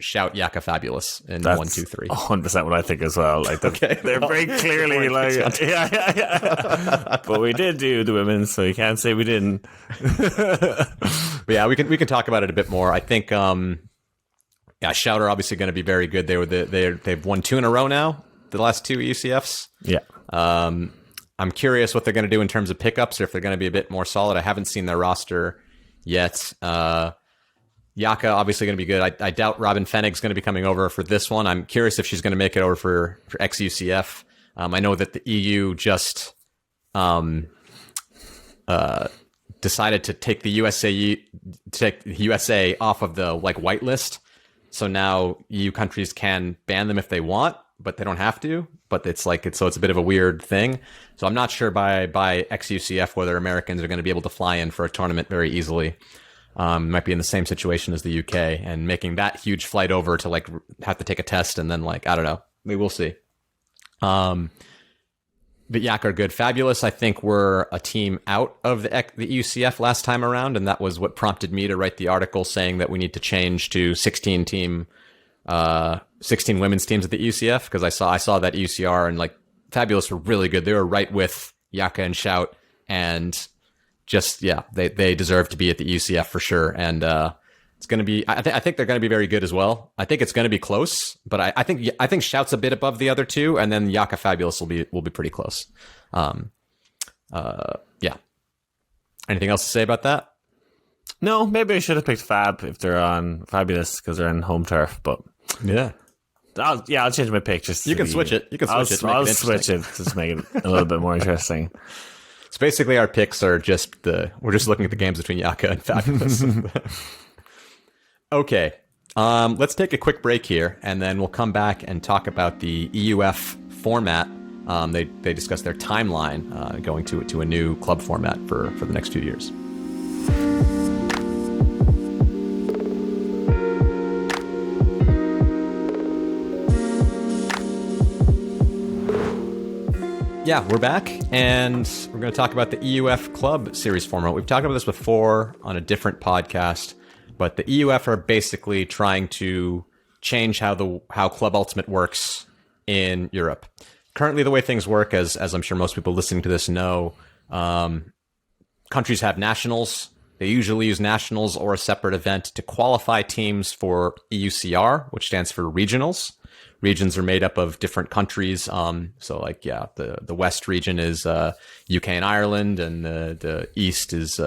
Shout, Yaka, Fabulous in 1, 2, 3. 100% what I think as well. Like they're very clearly like, yeah. But we did do the women, so you can't say we didn't. But yeah, we can talk about it a bit more. I think, Shout are obviously going to be very good. They've won 2 in a row now, the last 2 EUCFs. Yeah. I'm curious what they're going to do in terms of pickups, or if they're going to be a bit more solid. I haven't seen their roster yet. Yaka obviously going to be good. I doubt Robin Fennig's going to be coming over for this one. I'm curious if she's going to make it over for XEUCF. I know that the EU just decided to take the USA off of the white list. So now EU countries can ban them if they want, but they don't have to. But it's a bit of a weird thing. So I'm not sure by XUCF whether Americans are going to be able to fly in for a tournament very easily. Might be in the same situation as the UK, and making that huge flight over to have to take a test and then I don't know. We will see. But Yak are good. Fabulous, I think, were a team out of the EUCF last time around, and that was what prompted me to write the article saying that we need to change to 16 women's teams at the EUCF, because I saw that EUCR and Fabulous were really good. They were right with Yaka and Shout, and they deserve to be at the EUCF for sure. And it's going to be, I think they're going to be very good as well. I think it's going to be close, but I think Shout's a bit above the other two, and then Yaka Fabulous will be pretty close. Yeah. Anything else to say about that? No, maybe I should have picked Fab if they're on Fabulous because they're on home turf, but yeah. I'll change my pick. Just you can switch it. I'll switch it just to make it a little bit more interesting. So basically, our picks are we're just looking at the games between Yaka and Fabulous. Okay, let's take a quick break here, and then we'll come back and talk about the EUF format. They discuss their timeline going to a new club format for the next 2 years. Yeah, we're back, and we're going to talk about the EUF Club Series format. We've talked about this before on a different podcast, but the EUF are basically trying to change how Club Ultimate works in Europe. Currently, the way things work, as I'm sure most people listening to this know, countries have nationals. They usually use nationals or a separate event to qualify teams for EUCR, which stands for regionals. regions are made up of different countries. So like, yeah, the West region is UK and Ireland, and the East is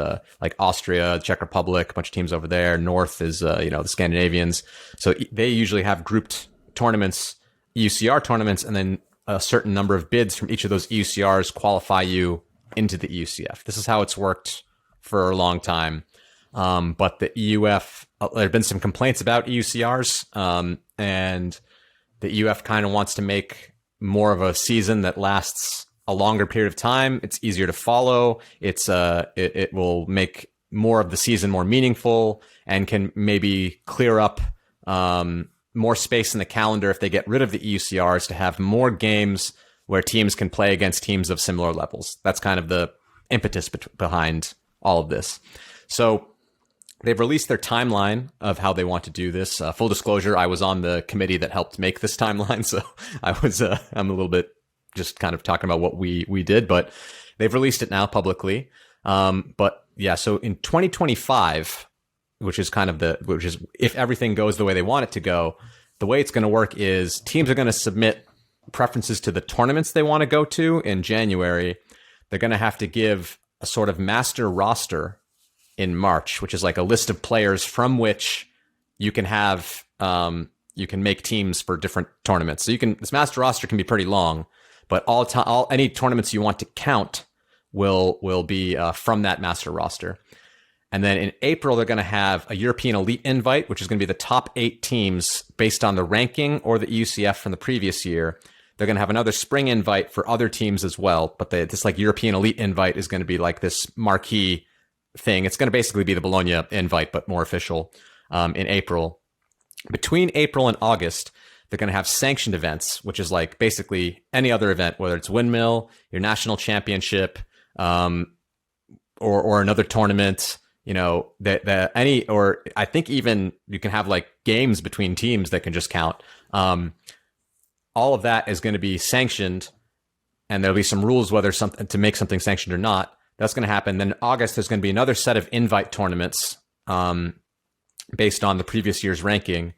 like Austria, Czech Republic, a bunch of teams over there. North is, the Scandinavians. So they usually have grouped tournaments, EUCR tournaments, and then a certain number of bids from each of those EUCRs qualify you into the EUCF. This is how it's worked for a long time. But the EUF, there have been some complaints about EUCRs, and the EUF kind of wants to make more of a season that lasts a longer period of time. It's easier to follow. It will make more of the season more meaningful, and can maybe clear up more space in the calendar if they get rid of the EUCRs, to have more games where teams can play against teams of similar levels. That's kind of the impetus behind all of this. So they've released their timeline of how they want to do this. Full disclosure, I was on the committee that helped make this timeline, so I'm a little bit just kind of talking about what we did, but they've released it now publicly. But yeah, so in 2025, which is if everything goes the way they want it to go, the way it's going to work is teams are going to submit preferences to the tournaments they want to go to in January. They're going to have to give a sort of master roster in March, which is like a list of players from which you can have, you can make teams for different tournaments. So this master roster can be pretty long, but any tournaments you want to count will be from that master roster. And then in April, they're going to have a European Elite Invite, which is going to be the top 8 teams based on the ranking or the EUCF from the previous year. They're going to have another Spring Invite for other teams as well. But this like European Elite Invite is going to be like this marquee thing. It's going to basically be the Bologna Invite, but more official in April. Between April and August, they're going to have sanctioned events, which is like basically any other event, whether it's Windmill, your national championship, or another tournament. Or I think even you can have like games between teams that can just count. All of that is going to be sanctioned, and there'll be some rules whether something to make something sanctioned or not. That's going to happen. Then in August, there's going to be another set of invite tournaments based on the previous year's ranking.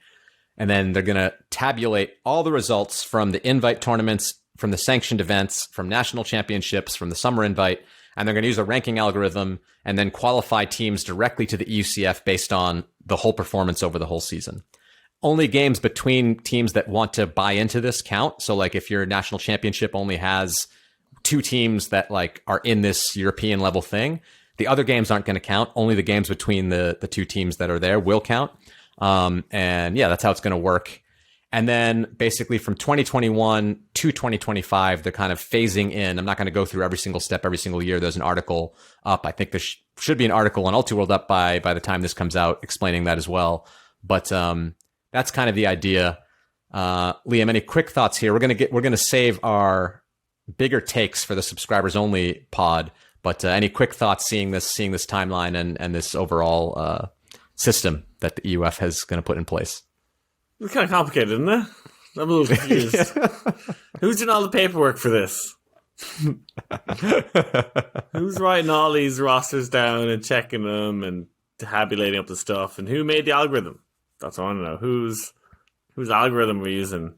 And then they're going to tabulate all the results from the invite tournaments, from the sanctioned events, from national championships, from the summer invite. And they're going to use a ranking algorithm and then qualify teams directly to the EUCF based on the whole performance over the whole season. Only games between teams that want to buy into this count. So like if your national championship only has 2 teams that like are in this European level thing, the other games aren't going to count. Only the games between the 2 teams that are there will count. And yeah, that's how it's going to work. And then basically from 2021 to 2025, they're kind of phasing in. I'm not going to go through every single step every single year. There's an article up. I think there should be an article on Ultiworld up by the time this comes out explaining that as well. But that's kind of the idea. Liam, any quick thoughts here? We're going to save our bigger takes for the subscribers only pod. But any quick thoughts seeing this timeline and this overall system that the EUF has going to put in place? It's kind of complicated, isn't it? I'm a little confused. Who's doing all the paperwork for this? Who's writing all these rosters down and checking them and tabulating up the stuff? And who made the algorithm? That's what I want to know. Whose algorithm we're using?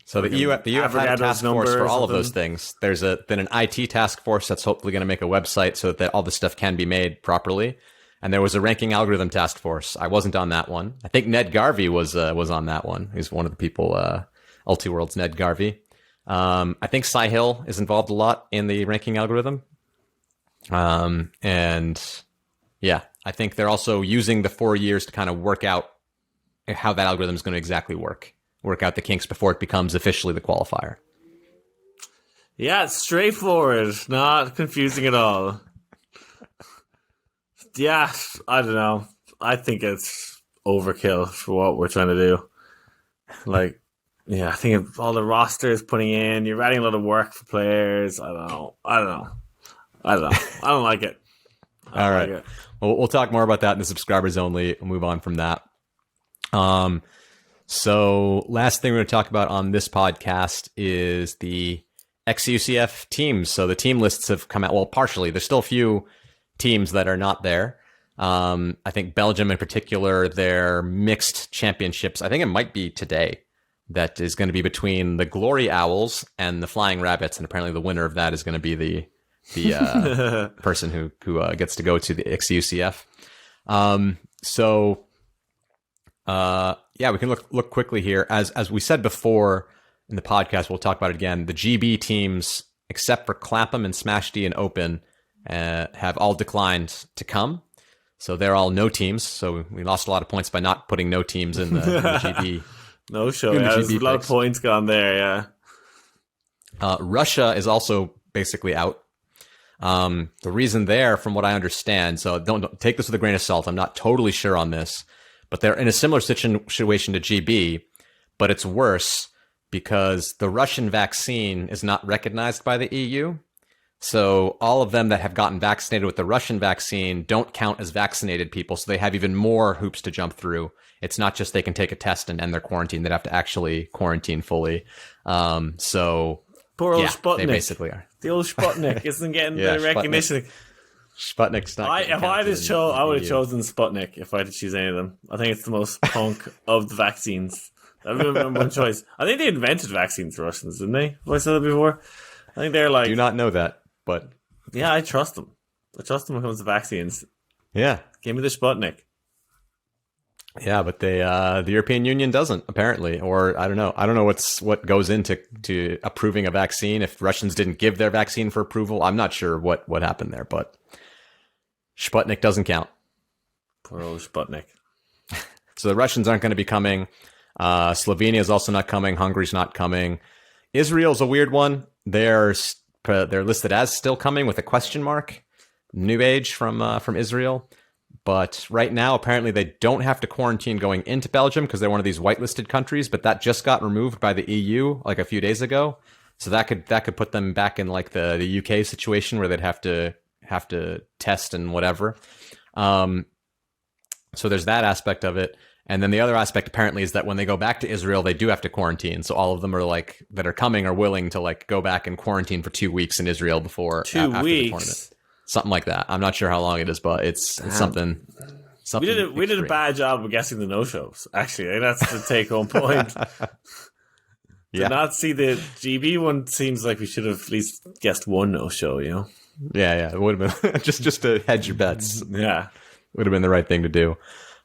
So the EUF had a task force for all of those things. There's been an IT task force that's hopefully going to make a website so that all this stuff can be made properly. And there was a ranking algorithm task force. I wasn't on that one. I think Ned Garvey was on that one. He's one of the people, Ultiworld's Ned Garvey. I think Cy Hill is involved a lot in the ranking algorithm. And yeah, I think they're also using the 4 years to kind of work out how that algorithm is going to exactly work out the kinks before it becomes officially the qualifier. Yeah, it's straightforward, not confusing at all. Yeah, I don't know. I think it's overkill for what we're trying to do. Like, yeah, I think all the rosters putting in, you're adding a lot of work for players. I don't know. I don't like it. All right. Like it. Well, we'll talk more about that in the subscribers only. We'll move on from that. So last thing we're going to talk about on this podcast is the XEUCF teams. So the team lists have come out. Well, partially. There's still a few teams that are not there. I think Belgium in particular, their mixed championships, I think it might be today, that is going to be between the Glory Owls and the Flying Rabbits, and apparently the winner of that is going to be the person who gets to go to the XEUCF. We can look quickly here. As we said before in the podcast, we'll talk about it again. The GB teams, except for Clapham and Smash D and Open, have all declined to come. So they're all no teams. So we lost a lot of points by not putting no teams in the GB. No show. Yeah, there's a lot of points gone there, yeah. Russia is also basically out. The reason there, from what I understand, so don't take this with a grain of salt. I'm not totally sure on this, but they're in a similar situation to GB, but it's worse because the Russian vaccine is not recognized by the EU. So all of them that have gotten vaccinated with the Russian vaccine don't count as vaccinated people. So they have even more hoops to jump through. It's not just they can take a test and end their quarantine. They'd have to actually quarantine fully. So poor old Sputnik. They basically are. The old Sputnik isn't getting the recognition. Sputnik's not. If I had I would have chosen Sputnik if I had to choose any of them. I think it's the most punk of the vaccines. That would have been one choice. I think they invented vaccines, the Russians, didn't they? Have I said that before? I think they're like. I do not know that, but yeah, I trust them. I trust them when it comes to vaccines. Yeah, give me the Sputnik. Yeah, but the European Union doesn't, apparently, or I don't know. I don't know what goes into approving a vaccine. If Russians didn't give their vaccine for approval, I'm not sure what happened there, but Sputnik doesn't count. Poor old Sputnik. So the Russians aren't going to be coming. Slovenia is also not coming. Hungary's not coming. Israel's a weird one. They're listed as still coming with a question mark. New age from Israel. But right now, apparently, they don't have to quarantine going into Belgium because they're one of these whitelisted countries. But that just got removed by the EU like a few days ago. So that could put them back in like the UK situation where they'd have to test and whatever. So there's that aspect of it. And then the other aspect apparently is that when they go back to Israel, they do have to quarantine. So all of them that are coming are willing to like go back and quarantine for 2 weeks in Israel before after the tournament. Something like that. I'm not sure how long it is, but it's something. We did a bad job of guessing the no-shows. Actually, that's the take-home point. To not see the GB one seems like we should have at least guessed one no-show. You know? Yeah. It would have been just to hedge your bets. Yeah, would have been the right thing to do.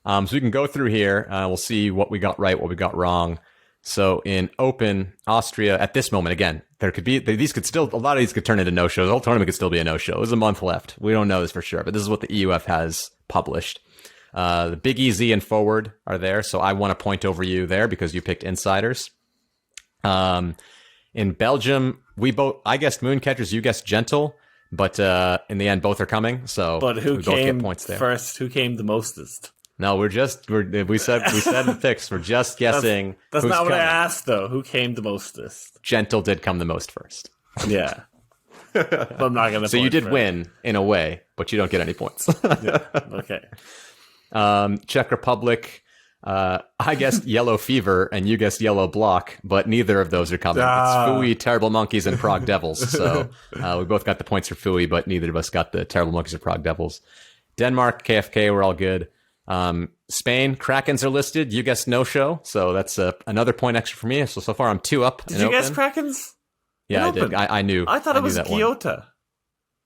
So we can go through here. We'll see what we got right, what we got wrong. So in Open, Austria, at this moment, again, a lot of these could turn into no-shows. The whole tournament could still be a no-show. There's a month left. We don't know this for sure, but this is what the EUF has published. The Big Easy and Forward are there, so I want to point over you there because you picked insiders. In Belgium, I guessed Mooncatchers, you guessed Gentle, but in the end, both are coming. So but who we came both get points there. First? Who came the mostest? No, we said the picks. We're just guessing. That's who's not what coming. I asked, though. Who came the mostest? Gentle did come the most first. Yeah, but I'm not gonna. So you did win in a way, but you don't get any points. Yeah. Okay. Czech Republic. I guessed Yellow Fever, and you guessed Yellow Block, but neither of those are coming. It's Fooey, Terrible Monkeys, and Prague Devils. So we both got the points for Fooey, but neither of us got the Terrible Monkeys or Prague Devils. Denmark, KFK, we're all good. Spain, Krakens are listed. You guessed no show, so that's another point extra for me. So far I'm 2 up. Did you guess Krakens? Yeah, I did. I knew. I thought it was Kyoto.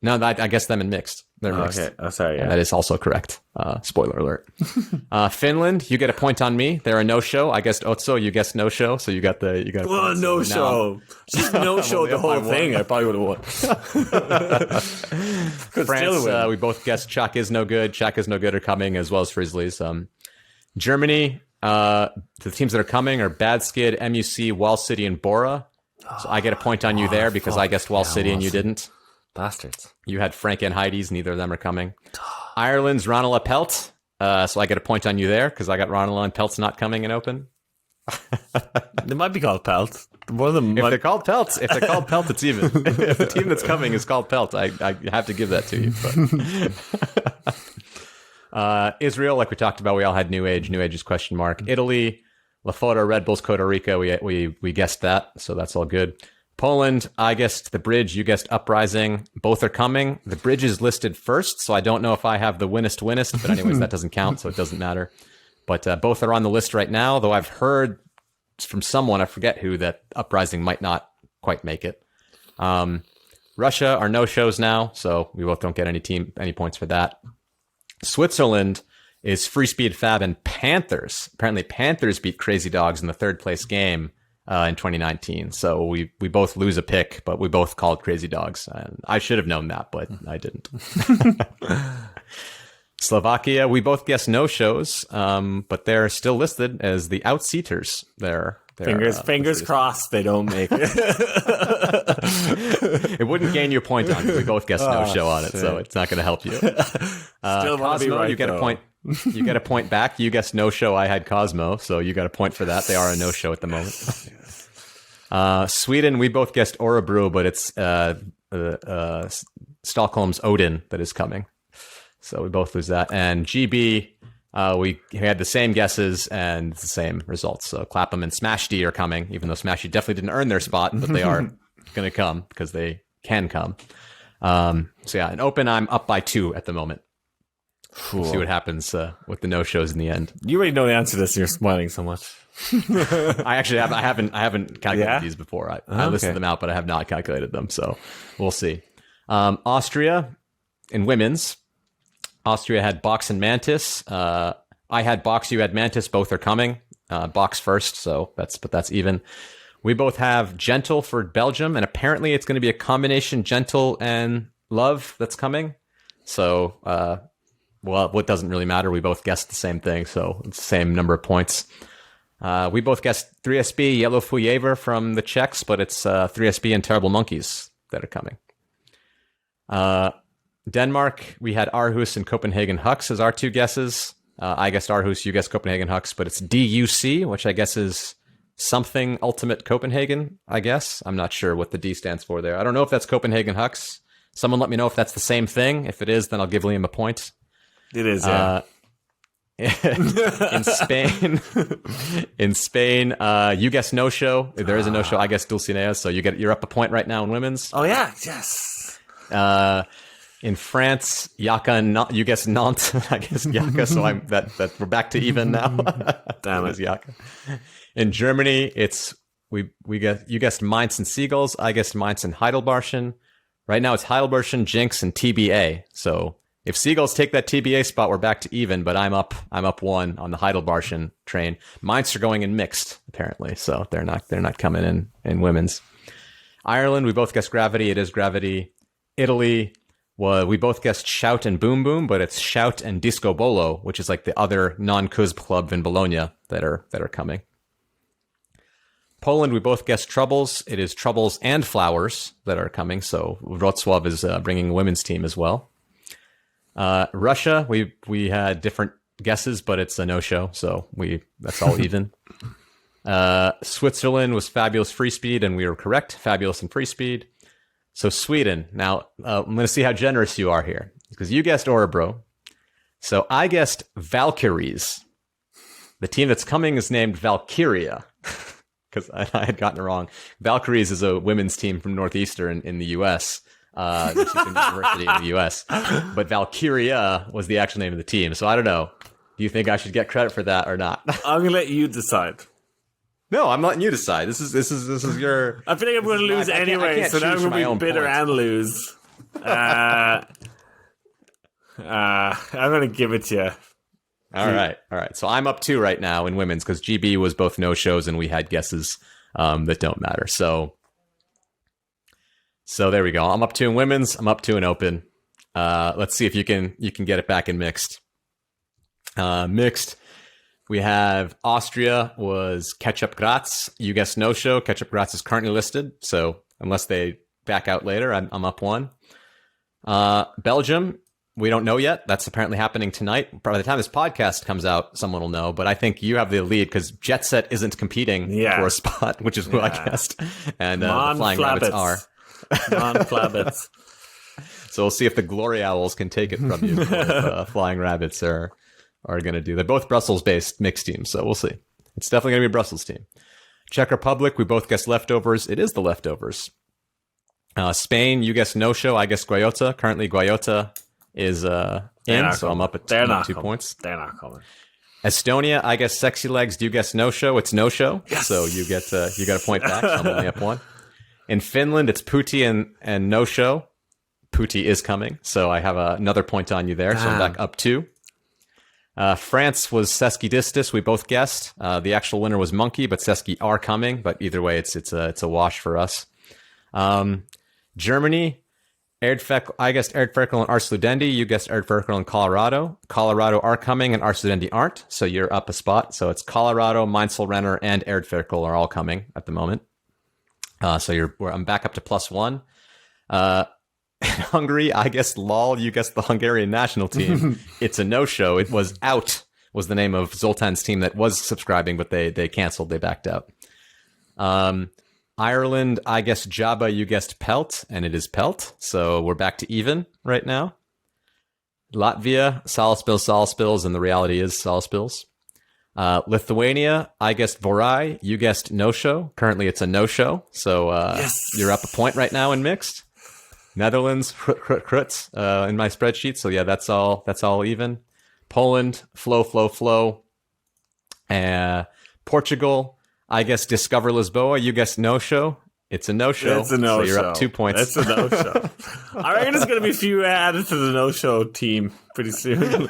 No, I guessed them in mixed. They're mixed. Okay. Oh, sorry. Yeah. And that is also correct. Spoiler alert. Finland, you get a point on me. They're a no-show. I guessed Otso. You guessed no-show. So you got well, no-show. Just no-show the whole thing. I probably would have won. France, we both guessed Czech is no good. Czech is no good are coming, as well as Frizzlies. Germany, the teams that are coming are Bad Skid, MUC, Wall City, and Bora. So I get a point on you there because I guessed Wall City and you didn't. Bastards. You had Frank and Heidi's. Neither of them are coming. Ireland's Ranelagh Pelt. So I get a point on you there because I got Ranelagh and Pelt's not coming in Open. They might be called Pelt. One of them. If they're called Pelt, it's even. If the team that's coming is called Pelt, I have to give that to you. But. Israel, like we talked about, we all had New Age. New Age is question mark. Italy, Lefoto, Red Bulls, Costa Rica. We guessed that, so that's all good. Poland, I guessed the Bridge, you guessed Uprising. Both are coming. The Bridge is listed first, so I don't know if I have the winnest, but anyways, that doesn't count, so it doesn't matter. But both are on the list right now, though I've heard from someone, I forget who, that Uprising might not quite make it. Russia are no-shows now, so we both don't get any points for that. Switzerland is Free Speed, Fab, and Panthers. Apparently, Panthers beat Crazy Dogs in the third place game in 2019. So we both lose a pick, but we both called Crazy Dogs. And I should have known that, but I didn't. Slovakia, we both guessed no-shows, but they're still listed as the outseaters. They're fingers crossed they don't make it. It wouldn't gain you a point on it. We both guessed no-show on it, so it's not going to help you. Still want to be right, you get though. a point. You get a point back. You guessed no-show. I had Cosmo, so you got a point for that. They are a no-show at the moment. Sweden, we both guessed Orebro, but it's Stockholm's Odin that is coming. So we both lose that. And GB, we had the same guesses and the same results. So Clapham and Smash D are coming, even though Smash D definitely didn't earn their spot, but they are going to come because they can come. So yeah, in Open, I'm up by 2 at the moment. Cool. We'll see what happens with the no-shows in the end. You already know the answer to this, and you're smiling so much. I haven't calculated these before. I listed them out, but I have not calculated them. So we'll see. Austria in women's. Austria had Box and Mantis. I had Box, you had Mantis. Both are coming. Box first, so that's even. We both have Gentle for Belgium, and apparently it's going to be a combination Gentle and Love that's coming. So, well, what doesn't really matter. We both guessed the same thing, so it's the same number of points. We both guessed 3SB Yellow Fuyever from the Czechs, but it's 3SB and Terrible Monkeys that are coming. Denmark, we had Aarhus and Copenhagen Hux as our 2 guesses. I guessed Aarhus, you guessed Copenhagen Hux, but it's DUC, which I guess is something Ultimate Copenhagen, I guess. I'm not sure what the D stands for there. I don't know if that's Copenhagen Hux. Someone let me know if that's the same thing. If it is, then I'll give Liam a point. It is, yeah. In Spain, you guessed no-show. There is a no-show. I guess Dulcinea, so you're up a point right now in women's. Oh, yeah, yes. In France, Yaka, you guessed Nantes. I guess Yaka, so that we're back to even now. Damn it, Yaka. In Germany, you guessed Mainz and Seagulls. I guessed Mainz and Heidelbarschen. Right now, it's Heidelbarschen, Jinx, and TBA. So if Seagulls take that TBA spot, we're back to even. But I'm up 1 on the Heidelbarschen train. Mainz are going in mixed apparently, so they're not coming in women's. Ireland, we both guessed Gravity. It is Gravity. Italy. Well, we both guessed Shout and Boom Boom, but it's Shout and Disco Bolo, which is like the other non-CUSB club in Bologna that are coming. Poland, we both guessed Troubles. It is Troubles and Flowers that are coming, so Wrocław is bringing a women's team as well. Russia, we had different guesses, but it's a no-show, so that's all even. Switzerland was Fabulous Free Speed, and we were correct, Fabulous and Free Speed. So Sweden. Now, I'm going to see how generous you are here, because you guessed Orebro. So I guessed Valkyries. The team that's coming is named Valkyria, because I had gotten it wrong. Valkyries is a women's team from Northeastern in the U.S., which is a university in the U.S. But Valkyria was the actual name of the team. So I don't know. Do you think I should get credit for that or not? I'm going to let you decide. No, I'm letting you decide. This is your. I feel like I'm going to lose anyway, so now I'm going to be bitter and lose. I'm going to give it to you. All right. So I'm up 2 right now in women's because GB was both no shows and we had guesses that don't matter. So there we go. I'm up 2 in women's. I'm up 2 in open. Let's see if you can get it back in mixed. Mixed. We have Austria was Ketchup Graz. You guessed no show. Ketchup Graz is currently listed. So unless they back out later, I'm up 1. Belgium, we don't know yet. That's apparently happening tonight. By the time this podcast comes out, someone will know. But I think you have the lead because Jet Set isn't competing for a spot, which is what I guessed. And the Flying Rabbits are. Non-flabbits. So we'll see if the Glory Owls can take it from you. If, Flying Rabbits are going to do. They're both Brussels-based mixed teams, so we'll see. It's definitely going to be a Brussels team. Czech Republic, we both guessed Leftovers. It is the Leftovers. Spain, you guessed no-show. I guessed Guayota. Currently, Guayota is in, so I'm up at 2 points. They're not coming. Estonia, I guess sexy legs. Do you guess no show? It's no show. Yes. So you get a point back. So I'm only up one. In Finland, it's Putti and no show. Putti is coming. So I have another point on you there. Damn. So I'm back up 2. France was Seski Distis. We both guessed. The actual winner was Monkey, but Seski are coming. But either way, it's a wash for us. Germany, I guessed Erdferkel and Arsludendi. You guessed Erdferkel and Colorado. Colorado are coming and Arsludendi aren't. So you're up a spot. So it's Colorado, Mainzelrenner, and Erdferkel are all coming at the moment. So I'm back up to +1. Hungary, I guessed LOL. You guessed the Hungarian national team. It's a no-show. It was out. Was the name of Zoltan's team that was subscribing, but they canceled. They backed out. Ireland, I guessed Jabba. You guessed Pelt, and it is Pelt. So we're back to even right now. Latvia, Salaspils, and the reality is Salaspils. Lithuania, I guessed Vorai. You guessed no-show. Currently, it's a no-show. So yes. You're up a point right now in mixed. Netherlands, Kruts, in my spreadsheet. So yeah, that's all even. Poland, flow. Portugal, I guess Discover Lisboa. You guess no show. It's a no show. It's a no show. So you're up 2 points. It's a no show. I reckon there's going to be a few added to the no show team pretty soon.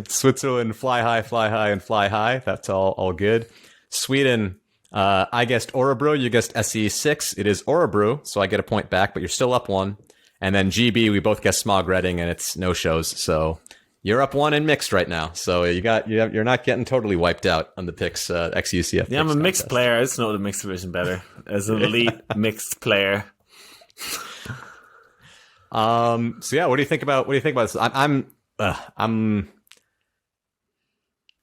Switzerland, fly high, and fly high. That's all good. Sweden, I guessed Orebro. You guessed SE6. It is Orebro, so I get a point back, but you're still up 1. And then GB, we both guessed Smog Reading, and it's no shows. So you're up 1 in mixed right now. So you're not getting totally wiped out on the picks, XEUCF. Yeah, I'm a mixed player. I just know the mixed division better as an elite mixed player. So yeah, what do you think about this? I'm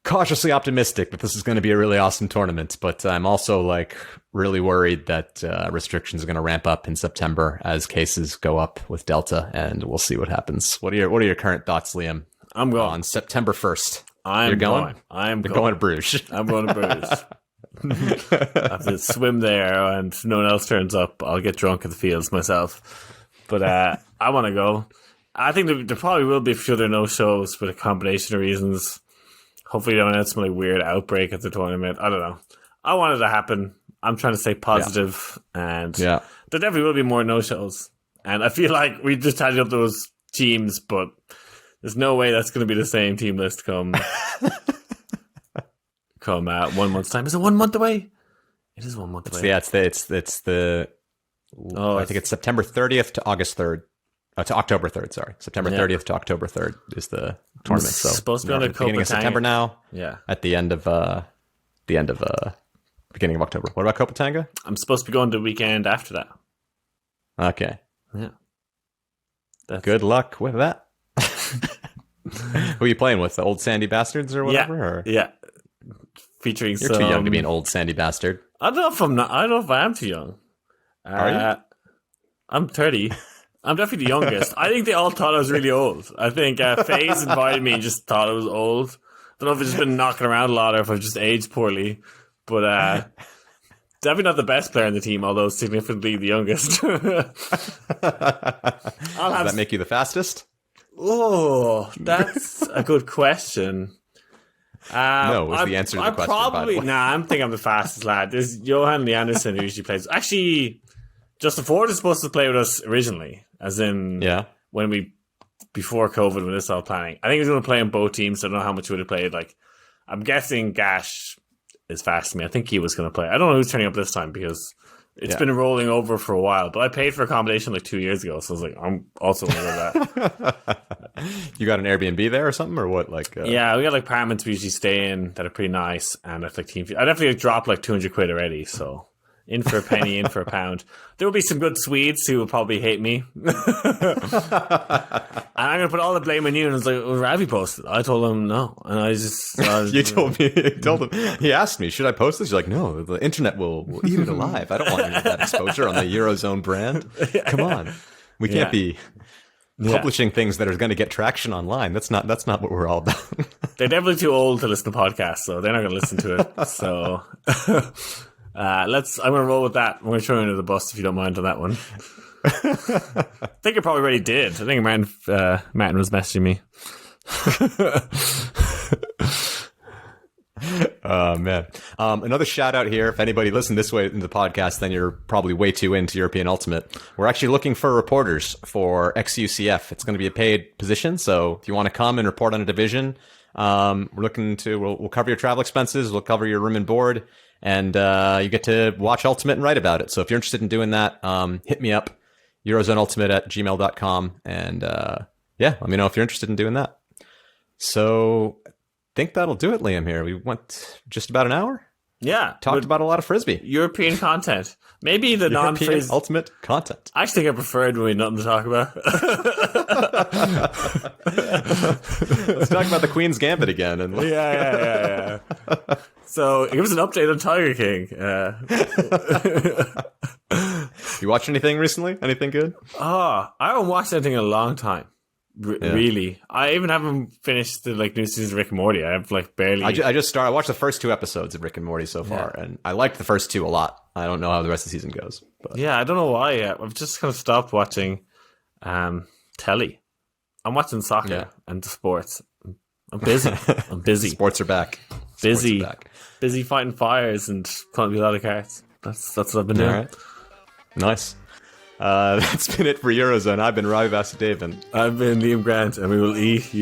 cautiously optimistic that this is going to be a really awesome tournament, but I'm also really worried that restrictions are going to ramp up in September as cases go up with Delta, and we'll see what happens. What are your current thoughts, Liam? I'm going on September 1st. You're going to Bruges. I'm going to Bruges. I have to swim there, and if no one else turns up, I'll get drunk at the fields myself. But I want to go. I think there probably will be a few other no-shows for a combination of reasons. Hopefully, they don't have some weird outbreak at the tournament. I don't know. I want it to happen. I'm trying to stay positive, and there definitely will be more no-shows. And I feel like we just tallied up those teams, but there's no way that's going to be the same team list come 1 month's time. Is it 1 month away? It is 1 month away. Yeah, I think it's September 30th to August 3rd. To October 3rd, sorry. September 30th to October 3rd is the tournament. So supposed to be on the beginning of September now. Yeah. At the end of beginning of October. What about Kopatanga? I'm supposed to be going the weekend after that. Okay. Yeah. Good luck with that. Who are you playing with? The old Sandy Bastards or whatever? Yeah. Featuring You're too young to be an old Sandy Bastard. I don't know if I am too young. Are you? I'm 30. I'm definitely the youngest. I think they all thought I was really old. I think FaZe invited me and just thought I was old. I don't know if I've just been knocking around a lot or if I've just aged poorly. But definitely not the best player in the team, although significantly the youngest. Does that make you the fastest? Oh, that's a good question. No, was the answer to the question. Probably, I think I'm the fastest lad. There's Johan Leanderson who usually plays. Actually, Justin Ford is supposed to play with us originally, as in before COVID when this was all planning. I think he was going to play on both teams, so I don't know how much he would have played. I'm guessing Gash is fast to me. I think he was going to play. I don't know who's turning up this time because it's been rolling over for a while. But I paid for accommodation 2 years ago, so I was like, I'm also going to go that. You got an Airbnb there or something, or what? Yeah, we got apartments we usually stay in that are pretty nice, and that's team fee. I definitely dropped 200 quid already, so in for a penny, in for a pound. There will be some good Swedes who will probably hate me. And I'm going to put all the blame on you. And it's Ravi posted. I told him no. And I just... you told him. He asked me, should I post this? You're like, no, the internet will eat it alive. I don't want any of that exposure on the Eurozone brand. Come on. We can't be publishing things that are going to get traction online. That's not what we're all about. They're definitely too old to listen to podcasts, so they're not going to listen to it. So... I'm going to roll with that. I'm going to throw you under the bus if you don't mind on that one. I think I probably already did. I think Martin was messaging me. Oh, man. Another shout out here. If anybody listened this way into the podcast, then you're probably way too into European Ultimate. We're actually looking for reporters for XEUCF. It's going to be a paid position. So if you want to come and report on a division, we're looking to, we'll cover your travel expenses. We'll cover your room and board, and you get to watch Ultimate and write about it. So if you're interested in doing that, hit me up, eurozoneultimate@gmail.com. And yeah, let me know if you're interested in doing that. So I think that'll do it, Liam, here. We went just about an hour. Yeah. Talked about a lot of Frisbee. European content. Maybe the non-Frisbee. Ultimate content. I actually think I preferred when we had nothing to talk about. Let's talk about the Queen's Gambit again. And Yeah. So give us an update on Tiger King. You watched anything recently? Anything good? I haven't watched anything in a long time. Really, I even haven't finished the new season of Rick and Morty. I have barely. I just started. I watched the first 2 episodes of Rick and Morty so far, and I liked the first 2 a lot. I don't know how the rest of the season goes. But. Yeah, I don't know why yet. I've just kind of stopped watching telly. I'm watching soccer and sports. I'm busy. Sports are back. Busy fighting fires and playing a lot of cards. That's what I've been doing. All right. Nice. That's been it for Eurozone. I've been Ravi and I've been Liam Grant, and we will eat you.